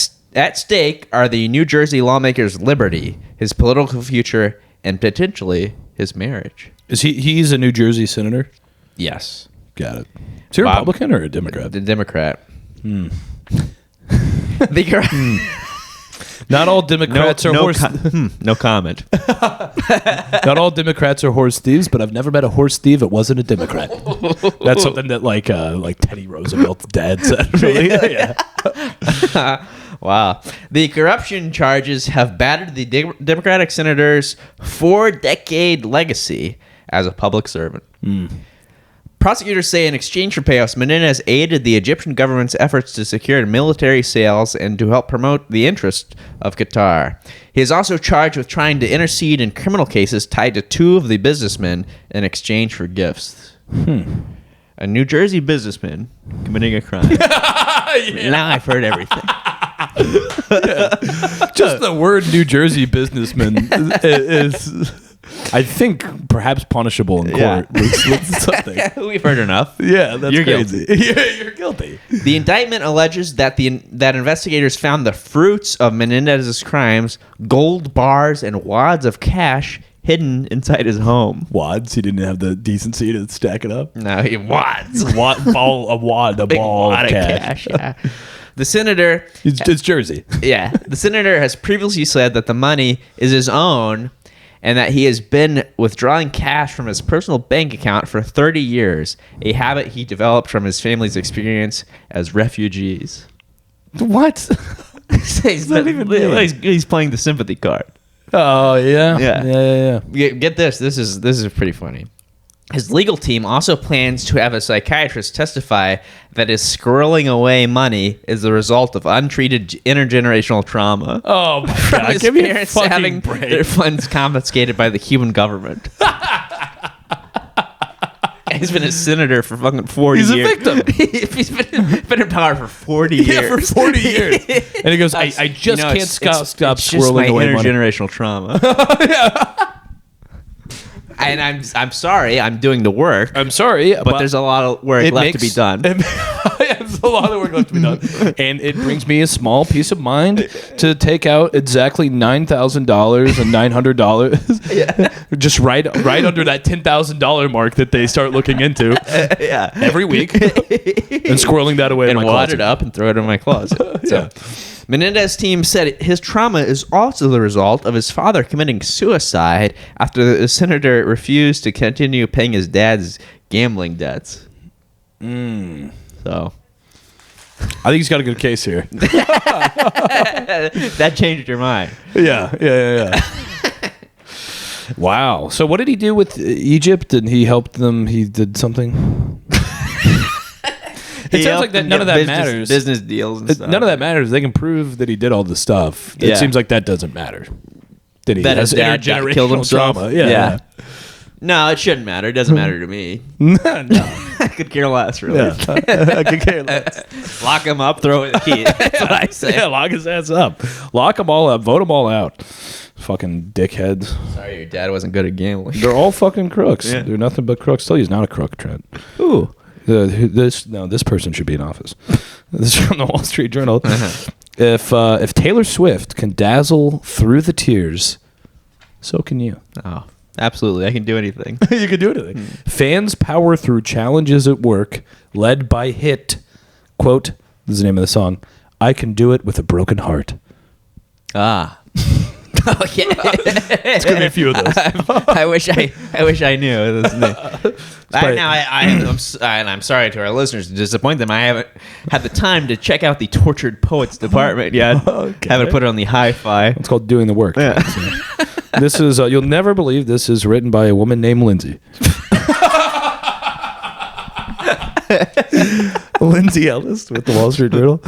stake are the New Jersey lawmaker's liberty, his political future, and potentially his marriage. He's a New Jersey senator? Yes. Got it. Is he a Republican or a Democrat? The Democrat. The Not all Democrats are horse. No comment. Not all Democrats are horse thieves, but I've never met a horse thief that wasn't a Democrat. That's something that like Teddy Roosevelt's dad said. Really? Yeah. Wow. The corruption charges have battered the Democratic senator's 4-decade legacy as a public servant. Prosecutors say in exchange for payoffs, Menendez aided the Egyptian government's efforts to secure military sales and to help promote the interest of Qatar. He is also charged with trying to intercede in criminal cases tied to 2 of the businessmen in exchange for gifts. A New Jersey businessman committing a crime. Now I've heard everything. Just the word New Jersey businessman is I think perhaps punishable in court. Yeah. with something. We've heard enough. Yeah, that's You're crazy. guilty. Yeah, you're guilty. The indictment alleges that that investigators found the fruits of Menendez's crimes, gold bars and wads of cash hidden inside his home. Wads? He didn't have the decency to stack it up? No, he wads. A ball of cash. Yeah. The senator... It's Jersey. Yeah. The senator has previously said that the money is his own and that he has been withdrawing cash from his personal bank account for 30 years, a habit he developed from his family's experience as refugees. What? He's playing the sympathy card. Oh, yeah? Yeah. Yeah. Get this. This is pretty funny. His legal team also plans to have a psychiatrist testify that his squirreling away money is the result of untreated intergenerational trauma. Oh, my From God. his Give me a parents fucking having break. their funds confiscated by the Cuban government. He's been a senator for fucking 40 years. He's a victim. He's been in power for 40 years. Yeah, for 40 years. And he goes, I just can't stop it's just swirling my away money. intergenerational trauma. And I'm sorry, I'm doing the work. I'm sorry, but there's a lot of work left to be done. There's a lot of work left to be done. And it brings me a small peace of mind to take out exactly $9,000 and $900. Yeah. Just right under that $10,000 mark that they start looking into every week and squirreling that away and in my wad closet. it up and throw it in my closet. So, Menendez's team said his trauma is also the result of his father committing suicide after the senator refused to continue paying his dad's gambling debts. So, I think he's got a good case here. that changed your mind. Yeah. Wow. So what did he do with Egypt? And he helped them. He did something. It sounds like that. None of that matters. Business deals and stuff. None of that matters. They can prove that he did all the stuff. It seems like that doesn't matter. That he has his dad killed himself. trauma. Yeah. No, it shouldn't matter. It doesn't matter to me. No. I could care less, really. I could care less. Lock him up, throw away the key. That's what I say. Yeah, lock his ass up. Lock them all up. Vote them all out. Fucking dickheads. Sorry, your dad wasn't good at gambling. They're all fucking crooks. Yeah. They're nothing but crooks. Tell you he's not a crook, Trent. Ooh. This person should be in office. This is from the Wall Street Journal. If Taylor Swift can dazzle through the tears, so can you. Oh, absolutely. I can do anything. You can do anything. Fans power through challenges at work, led by hit, quote, this is the name of the song, I can do it with a broken heart. Ah. Okay. It's gonna be a few of those. I wish I knew. I'm sorry to our listeners to disappoint them. I haven't had the time to check out the Tortured Poets department yet. Okay. Haven't put it on the hi-fi. It's called doing the work. Yeah. This is you'll never believe this is written by a woman named Lindsay. Lindsay Ellis with the Wall Street Journal.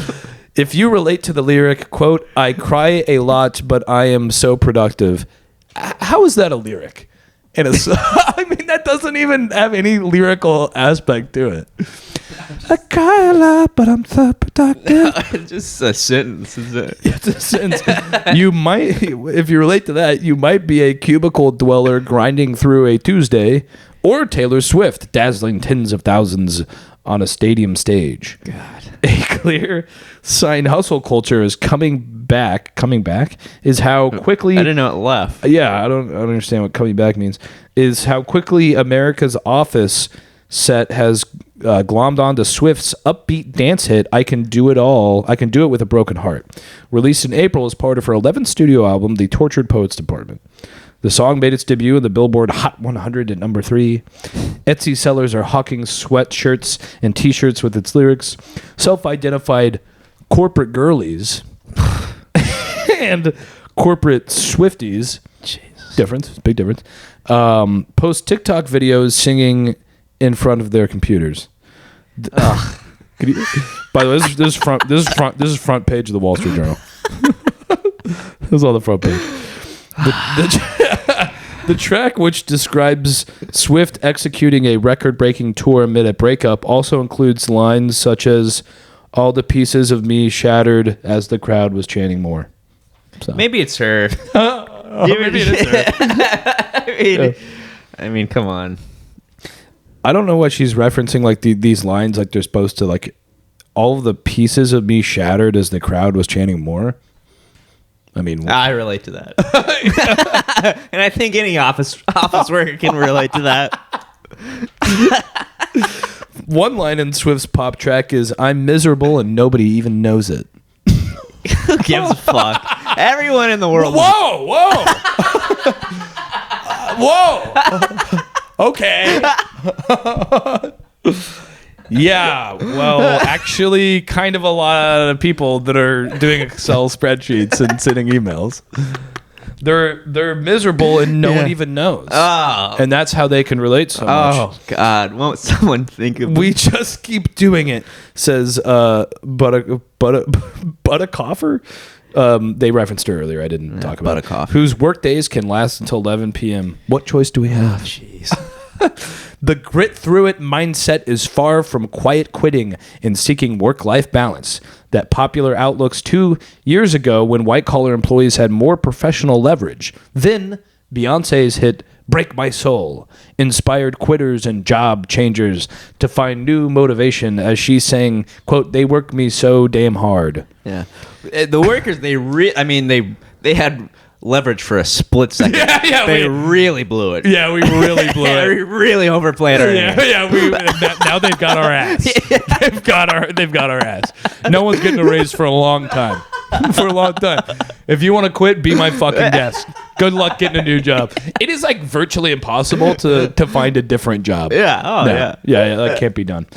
If you relate to the lyric, quote, I cry a lot, but I am so productive. How is that a lyric? And I mean, that doesn't even have any lyrical aspect to it. I cry a lot, but I'm so productive. It's just a sentence. It's a sentence. You might, if you relate to that, you might be a cubicle dweller grinding through a Tuesday, or Taylor Swift dazzling tens of thousands on a stadium stage. God. A clear sign hustle culture is coming back is how quickly I didn't know it left. Yeah, I don't understand what coming back means. Is how quickly America's Office set has glommed onto Swift's upbeat dance hit I Can Do It All. I Can Do It With a Broken Heart. Released in April as part of her 11th studio album, The Tortured Poets Department. The song made its debut in the Billboard Hot 100 at number 3. Etsy sellers are hawking sweatshirts and T-shirts with its lyrics. Self-identified corporate girlies and corporate Swifties. Jesus. Big difference. Post TikTok videos singing in front of their computers. By the way, this is front page of the Wall Street Journal. This is on the front page. The track, which describes Swift executing a record-breaking tour amid a breakup, also includes lines such as "All the pieces of me shattered as the crowd was chanting more." So. Maybe it's her. Maybe it is her. I mean, come on. I don't know what she's referencing. Like these lines, like they're supposed to like all of the pieces of me shattered as the crowd was chanting more. I mean, I relate to that, and I think any office worker can relate to that. One line in Swift's pop track is "I'm miserable and nobody even knows it." Who gives a fuck? Everyone in the world. Whoa! Whoa! Okay. Yeah, well, actually, kind of a lot of people that are doing Excel spreadsheets and sending emails. They're miserable and no one even knows. Oh. And that's how they can relate so much. Oh, God. Won't someone think of We just keep doing it, says Buttercoffer. They referenced her earlier. I didn't talk about it. Buttercoffer. Whose work days can last until 11 p.m. What choice do we have? Jeez. The grit through it mindset is far from quiet quitting and seeking work-life balance. That popular outlooks 2 years ago when white-collar employees had more professional leverage. Then Beyonce's hit Break My Soul inspired quitters and job changers to find new motivation as she sang, quote, "They work me so damn hard." Yeah. The workers, they had leverage for a split second. They really blew it. Yeah, we really blew it. We really overplayed our hand. Now they've got our ass. They've got our ass. No one's getting a raise for a long time. For a long time. If you want to quit, be my fucking guest. Good luck getting a new job. It is like virtually impossible to find a different job. Yeah. Oh, no. Yeah, that can't be done.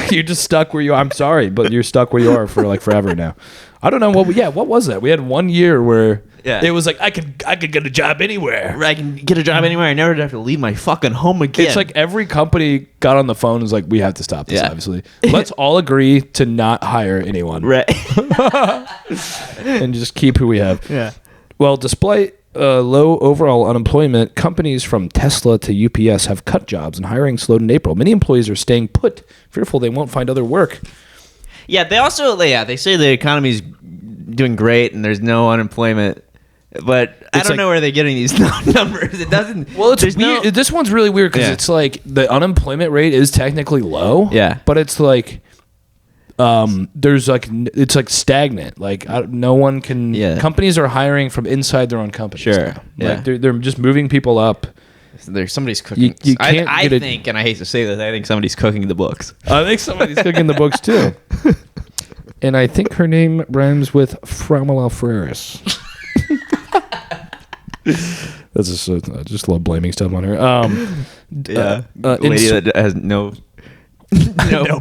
You're just stuck where you are. I'm sorry, but you're stuck where you are for like forever now. I don't know what was that? We had 1 year where it was like I could get a job anywhere. I can get a job anywhere. I never have to leave my fucking home again. It's like every company got on the phone and was like, we have to stop this, obviously. Let's all agree to not hire anyone. Right. And just keep who we have. Yeah. Well, despite low overall unemployment, companies from Tesla to UPS have cut jobs and hiring slowed in April. Many employees are staying put, fearful they won't find other work. Yeah, they say the economy's doing great and there's no unemployment, but I don't know where they're getting these numbers. It doesn't. Well, it's weird. This one's really weird because it's like the unemployment rate is technically low. Yeah, but it's like there's like it's like stagnant. Like no one can. Yeah. Companies are hiring from inside their own companies. Sure. Now. Like they're just moving people up. Somebody's cooking. You can't I think, and I hate to say this, I think somebody's cooking the books. I think somebody's cooking the books too. and I think her name rhymes with Framala Freris. That's just love blaming stuff on her. Lady that has no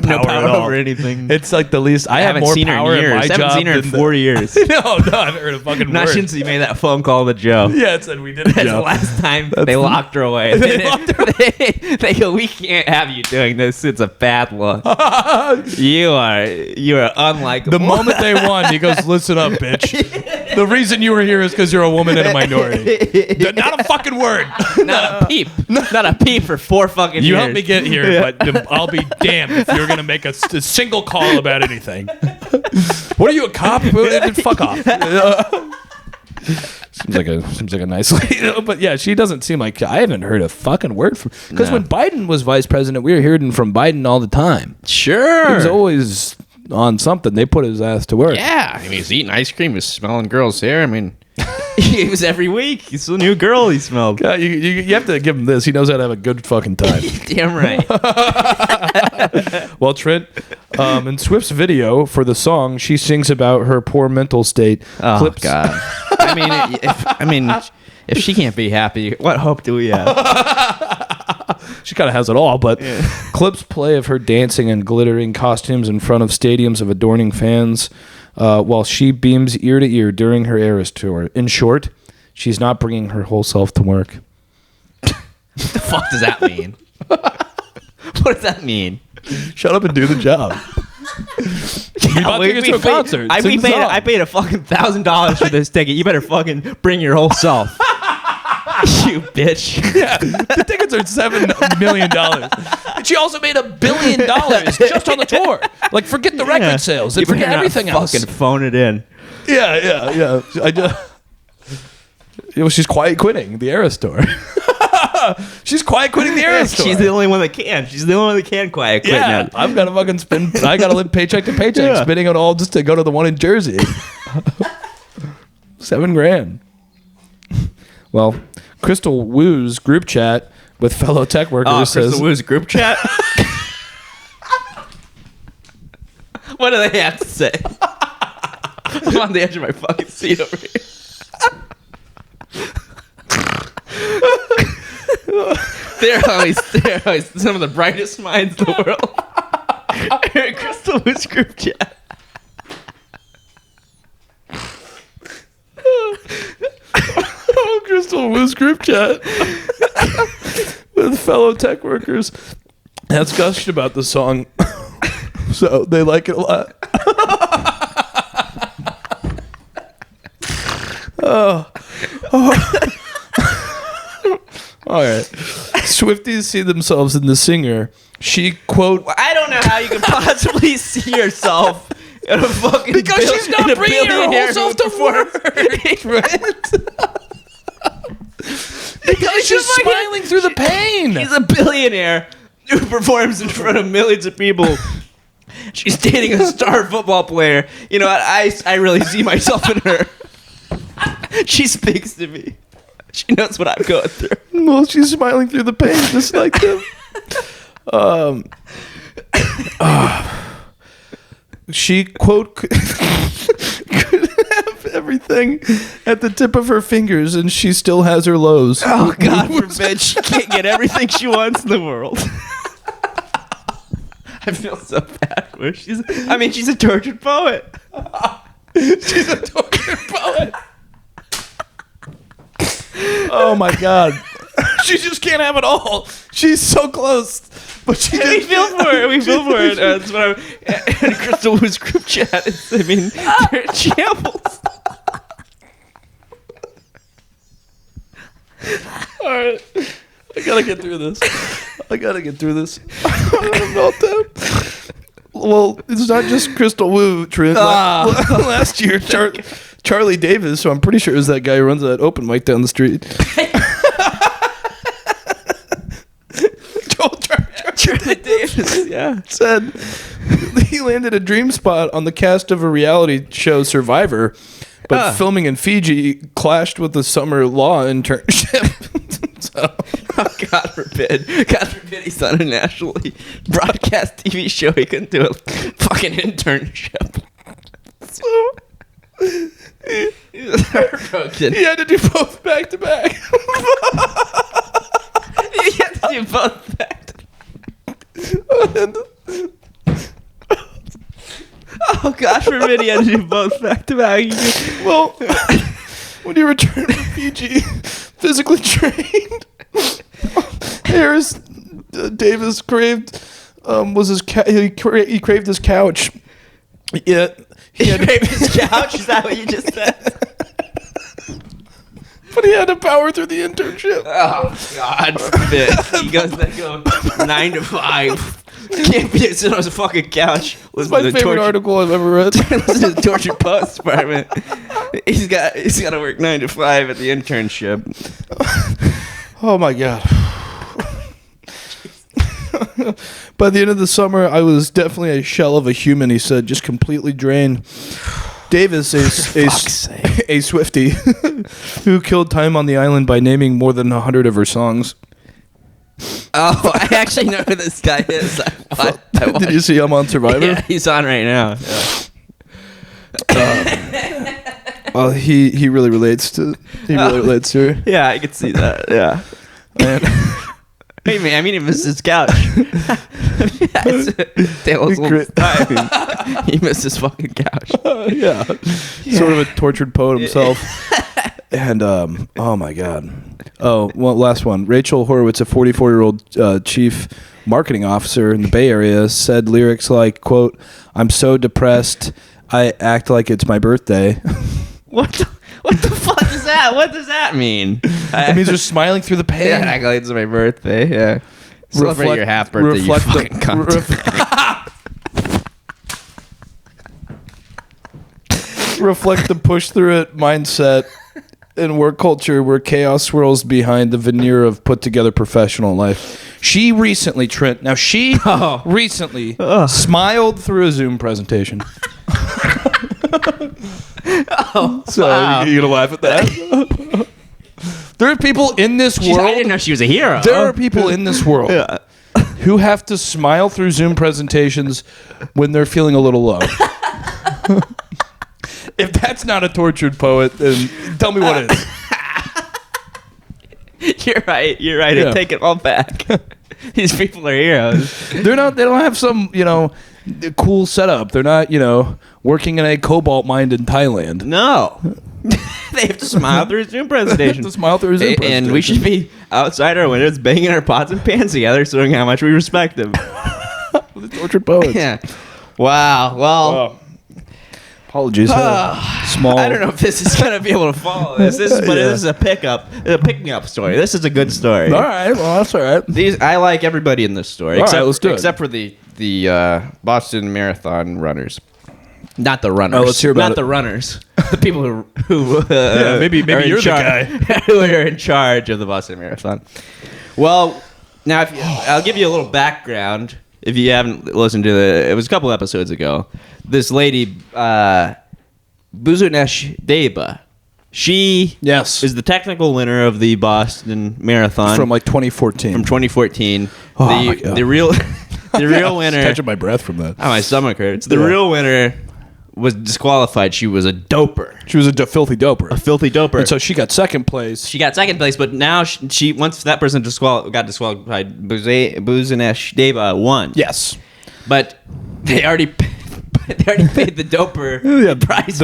power over anything. It's like the least. I haven't have more seen power her in in years. my I haven't job seen her in than 4 years. No, I haven't heard a fucking Not word. since you made that phone call to Joe. Yeah, it said we did a That's the job. last time they locked her away. They go, we can't have you doing this. It's a bad look. You are unlikable. The moment they won, he goes, "Listen up, bitch. The reason you were here is because you're a woman and a minority. Not a fucking word. Not a peep. Not a peep for 4 fucking years. You helped me get here, but I'll be damned if you're gonna make a single call about anything. What are you, a cop? Fuck off." Seems like a nice lady, but yeah, she doesn't seem like. I haven't heard a fucking word from. Because when Biden was vice president, we were hearing from Biden all the time. Sure, he was always on something. They put his ass to work. Yeah, I mean, he's eating ice cream, he's smelling girls' hair. I mean, he was every week. He's a new girl he smelled. God, you have to give him this. He knows how to have a good fucking time. Damn right. Well, Trent, in Swift's video for the song, she sings about her poor mental state. Oh, Clips. God. If she can't be happy, what hope do we have? She kind of has it all, but clips play of her dancing in glittering costumes in front of stadiums of adoring fans while she beams ear to ear during her Eras tour. In short, she's not bringing her whole self to work. What the fuck does that mean? What does that mean? Shut up and do the job. I paid a fucking $1,000 for this ticket. You better fucking bring your whole self. You bitch. Yeah, the tickets are $7 million. And she also made $1 billion just on the tour. Like, forget the record sales and forget everything else. Fucking phone it in. Yeah. She's quiet quitting the Eras tour. She's quiet quitting the Eras tour. She's the only one that can. She's the only one that can quiet quit now. I've got to fucking spin. I got to live paycheck to paycheck, spinning it all just to go to the one in Jersey. $7,000. Well, Crystal Wu's group chat with fellow tech workers says... Crystal Wu's group chat? What do they have to say? I'm on the edge of my fucking seat over here. They're always some of the brightest minds in the world. Crystal Wu's group chat. Crystal Wu's group chat with fellow tech workers has gushed about the song, so they like it a lot. All right. Swifties see themselves in the singer. She, quote... I don't know how you can possibly see yourself in a fucking... Because she's not bringing her whole self to work. Because she's smiling through the pain. She's a billionaire who performs in front of millions of people. She's dating a star football player. You know what? I really see myself in her. She speaks to me. She knows what I'm going through. Well, she's smiling through the pain, just like them. She, quote, could have everything at the tip of her fingers, and she still has her lows. Oh, God forbid she can't get everything she wants in the world. I feel so bad for her. She's a tortured poet. She's a tortured poet. Oh, my God. She just can't have it all. She's so close. But we feel for her. We feel for her. That's what and Crystal Wu's group chat is, they're in shambles. All right. I gotta get through this. I'm meltdown. Well, it's not just Crystal Wu, Trent. Last year, Charlie Davis, who I'm pretty sure is that guy who runs that open mic down the street. Charlie Davis, yeah, said he landed a dream spot on the cast of a reality show Survivor, but filming in Fiji clashed with the summer law internship. So. Oh, God forbid he's on a nationally broadcast TV show. He couldn't do a fucking internship. Heartbroken. He had to do both back to back. You have to do both back to Oh, gosh forbid he had to do both back to back. Well, when he returned from Fiji, physically trained, Harris Davis craved he craved his couch. Yeah, he craved his couch. Is that what you just said? But he had to power through the internship. Oh, God forbid. He goes 9 to 5. Can't be sitting on his fucking couch. It's my favorite article I've ever read. Listen to the torture post department. He's got to work 9 to 5 at the internship. Oh my God. By the end of the summer, I was definitely a shell of a human, he said, just completely drained. Davis, a Swiftie, who killed time on the island by naming more than 100 of her songs. Oh, I actually know who this guy is. Did you see him on Survivor? Yeah, he's on right now. Yeah. Well, he really relates to her. Yeah, I can see that. Yeah. And hey man, I mean he missed his couch. He missed his fucking couch. Yeah. Sort of a tortured poet himself. And oh my God. Oh, well, last one. Rachel Horowitz, a 44-year-old chief marketing officer in the Bay Area, said lyrics like, quote, "I'm so depressed, I act like it's my birthday." What the fuck is that? What does that mean? It means they're smiling through the pain. Yeah, act like it's my birthday. Yeah. Celebrate your half birthday, you fucking cunt. Reflect the push through it mindset in work culture where chaos swirls behind the veneer of put together professional life. She recently, Trent, recently smiled through a Zoom presentation. Wow. You gonna laugh at that? There are people in this world. I didn't know she was a hero. There are people in this world who have to smile through Zoom presentations when they're feeling a little low. If that's not a tortured poet, then tell me what is. You're right. Yeah. I take it all back. These people are heroes. They don't have some, cool setup. They're not, working in a cobalt mine in Thailand. No. They have to smile through a Zoom presentation. And we should be outside our windows banging our pots and pans together showing how much we respect them. The tortured poets. Yeah. Wow. Well. Apologies. Small. I don't know if this is going to be able to follow this. This is a pick-me-up story. This is a good story. All right. Well, that's all right. I like everybody in this story. Let's do it. Except for the Boston Marathon runners. Not the runners. Oh, let's hear about it. Not the runners. The people who maybe you're the guy who are in charge of the Boston Marathon. Well, now I'll give you a little background. If you haven't listened to it was a couple episodes ago. This lady, Buzunesh Deba, she is the technical winner of the Boston Marathon from like 2014. From 2014, my God. the real winner. Catching my breath from that. Oh, my stomach hurts. The real winner was disqualified. She was a doper. She was a filthy doper. A filthy doper. And so she got second place. But now she once that person got disqualified, Buzunesh Deba won. Yes. But they already paid the doper the prize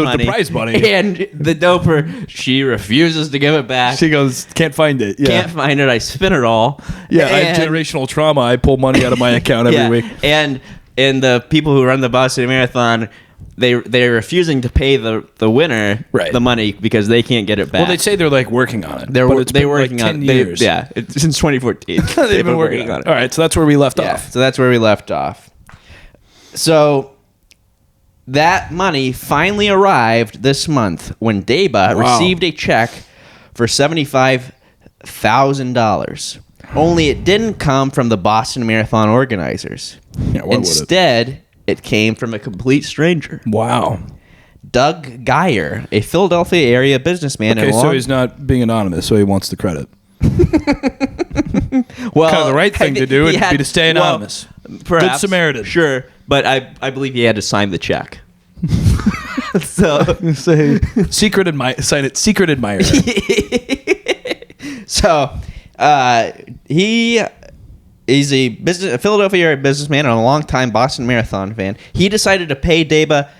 money. And the doper, she refuses to give it back. She goes, can't find it. Yeah. Can't find it. I spin it all. Yeah, I have generational trauma. I pull money out of my account every week. And the people who run the Boston Marathon, they're refusing to pay the winner the money because they can't get it back. Well, they say they're like working on it. They're working like 10 years. Since 2014. They've been working on it. All right, so that's where we left off. So that's where we left off. So that money finally arrived this month when Deba received a check for $75,000. Only it didn't come from the Boston Marathon organizers. Yeah, why Instead, it came from a complete stranger. Wow. Doug Geyer, a Philadelphia area businessman. Okay, so he's not being anonymous, so he wants the credit. Well, kind of the right thing to do would be to stay anonymous. Perhaps, Good Samaritan. Sure, but I believe he had to sign the check. So Say secret admirer. Sign it. Secret admirer. So he's a Philadelphia area businessman and a longtime Boston Marathon fan. He decided to pay Deba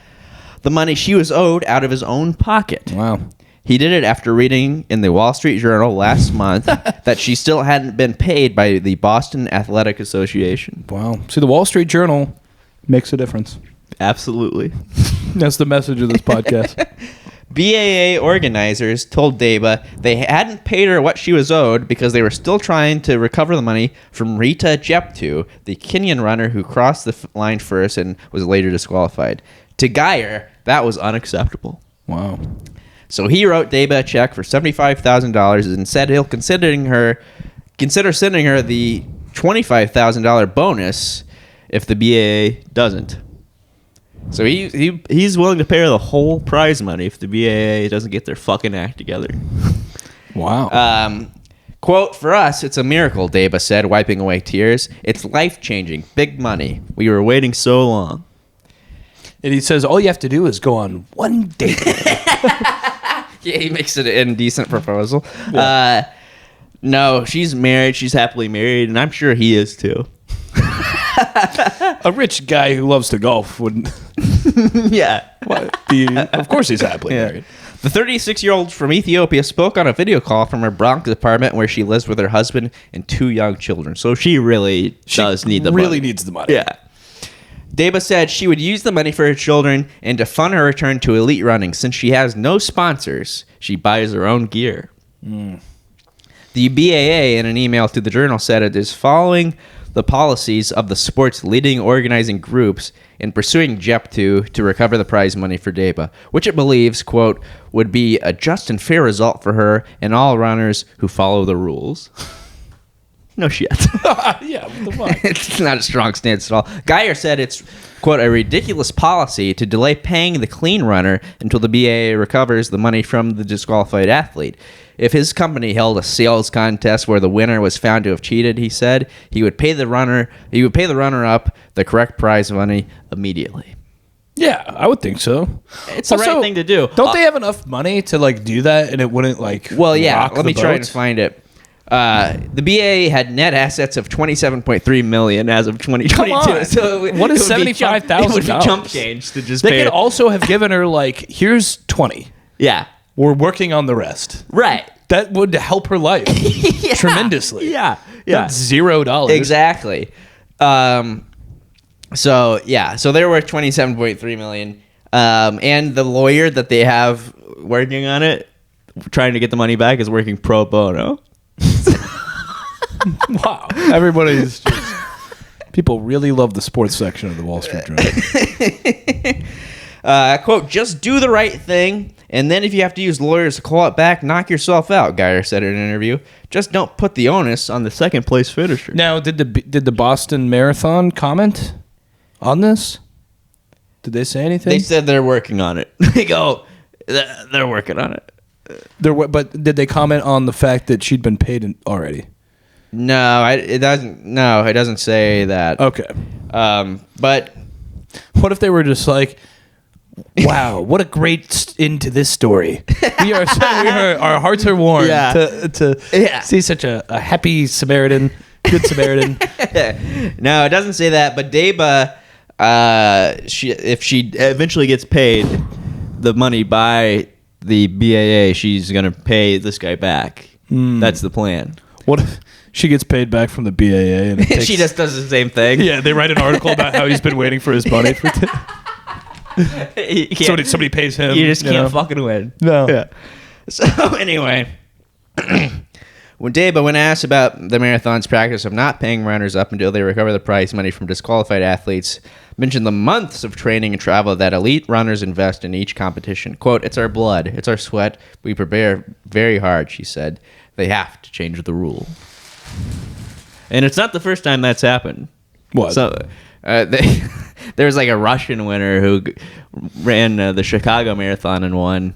the money she was owed out of his own pocket. Wow. He did it after reading in the Wall Street Journal last month that she still hadn't been paid by the Boston Athletic Association. Wow. See, the Wall Street Journal makes a difference. Absolutely. That's the message of this podcast. BAA organizers told Deba they hadn't paid her what she was owed because they were still trying to recover the money from Rita Jeptu, the Kenyan runner who crossed the line first and was later disqualified. To Geyer, that was unacceptable. Wow. So he wrote Deba a check for $75,000 and said he'll consider sending her the $25,000 bonus if the BAA doesn't. So he's willing to pay her the whole prize money if the BAA doesn't get their fucking act together. Wow. Quote, "For us, it's a miracle," Deba said, wiping away tears. "It's life-changing. Big money. We were waiting so long." And he says, all you have to do is go on one date. Yeah, he makes it an indecent proposal. Yeah. No, she's married. She's happily married, and I'm sure he is too. A rich guy who loves to golf wouldn't Yeah. be... Of course he's happily married. The 36-year-old from Ethiopia spoke on a video call from her Bronx apartment where she lives with her husband and 2 young children. So she really does need the money. Really needs the money. Yeah. Deba said she would use the money for her children and to fund her return to elite running. Since she has no sponsors, she buys her own gear. The BAA, in an email to the Journal, said it is following the policies of the sport's leading organizing groups in pursuing Jeptu to recover the prize money for Deba, which it believes, quote, would be a just and fair result for her and all runners who follow the rules. No shit. Yeah, what the fuck? It's not a strong stance at all. Geyer said it's, quote, a ridiculous policy to delay paying the clean runner until the BAA recovers the money from the disqualified athlete. If his company held a sales contest where the winner was found to have cheated, he said, he would pay the runner-up the correct prize money immediately. Yeah, I would think so. It's the right thing to do. Don't they have enough money to like do that and it wouldn't like Well, yeah, rock let me the try boat? and find it. The BAA had net assets of $27.3 million as of 2022. Come on. So What is it would be chump- $75,000? It would be chump change to just They pay could it. also have given her like, here's 20. Yeah. We're working on the rest. Right. That would help her life tremendously. Yeah. That's $0. Exactly. So they're worth $27.3 million. And the lawyer that they have working on it, trying to get the money back, is working pro bono. Wow. Everybody's just... People really love the sports section of the Wall Street Journal. Quote, just do the right thing, and then if you have to use lawyers to claw it back, knock yourself out, Geyer said in an interview. Just don't put the onus on the second place finisher. Now, did the Boston Marathon comment on this? Did they say anything? They said they're working on it. They go, they're working on it. But did they comment on the fact that she'd been paid already? No, it doesn't. No, it doesn't say that. Okay. But What if they were just like, wow, what a great end to this story. Our hearts are warmed to see such a happy Samaritan, good Samaritan. No, it doesn't say that. But Deba, if she eventually gets paid the money by the BAA, she's gonna pay this guy back. That's the plan. What if she gets paid back from the BAA and it takes, She just does the same thing. Yeah, they write an article about how he's been waiting for his money for somebody pays him. You just can't know? fucking win. No. Yeah. So anyway, when asked about the marathon's practice of not paying runners up until they recover the prize money from disqualified athletes, mentioned the months of training and travel that elite runners invest in each competition. Quote, it's our blood, it's our sweat. We prepare very hard, she said. They have to change the rule. And it's not the first time that's happened. What? So, there was like a Russian winner who ran the Chicago Marathon and won,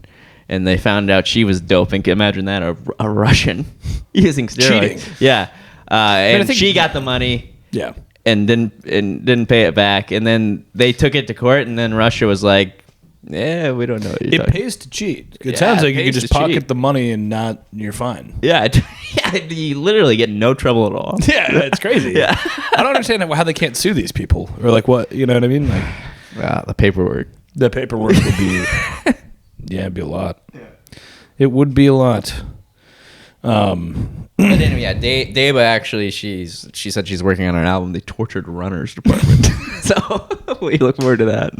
and they found out she was doping. Imagine that, a Russian using steroids. Cheating. Yeah. And I think she got the money. Yeah. And didn't pay it back. And then they took it to court, and then Russia was like, Yeah, we don't know what you're It talking pays to cheat. It Yeah, sounds it like you pays could to just pocket cheat. the money and you're fine. Yeah, you literally get no trouble at all. Yeah, it's crazy. Yeah. I don't understand how they can't sue these people or like what, you know what I mean? Like The paperwork. the paperwork would be, it'd be a lot. Yeah. It would be a lot. And then Deba actually, she said she's working on an album, The Tortured Runners Department. So we look forward to that.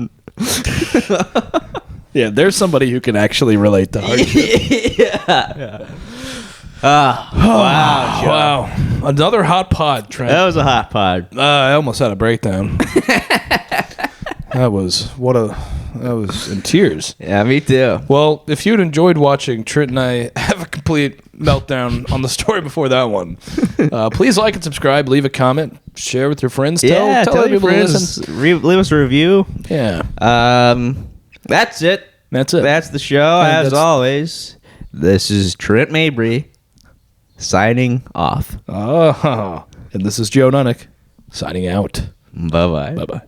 Yeah, there's somebody who can actually relate to hardship. Yeah. Wow. Joe. Wow. Another hot pod, Trent. That was a hot pod. I almost had a breakdown. That was in tears. Yeah, me too. Well, if you'd enjoyed watching Trent and I have a complete meltdown on the story before that one, please like and subscribe, leave a comment, share with your friends. Tell Tell your people to friends. listen. Leave us a review. Yeah. That's it. That's it. That's the show. As always, this is Trent Mabry signing off. And this is Joe Nunnink signing out. Bye-bye. Bye-bye.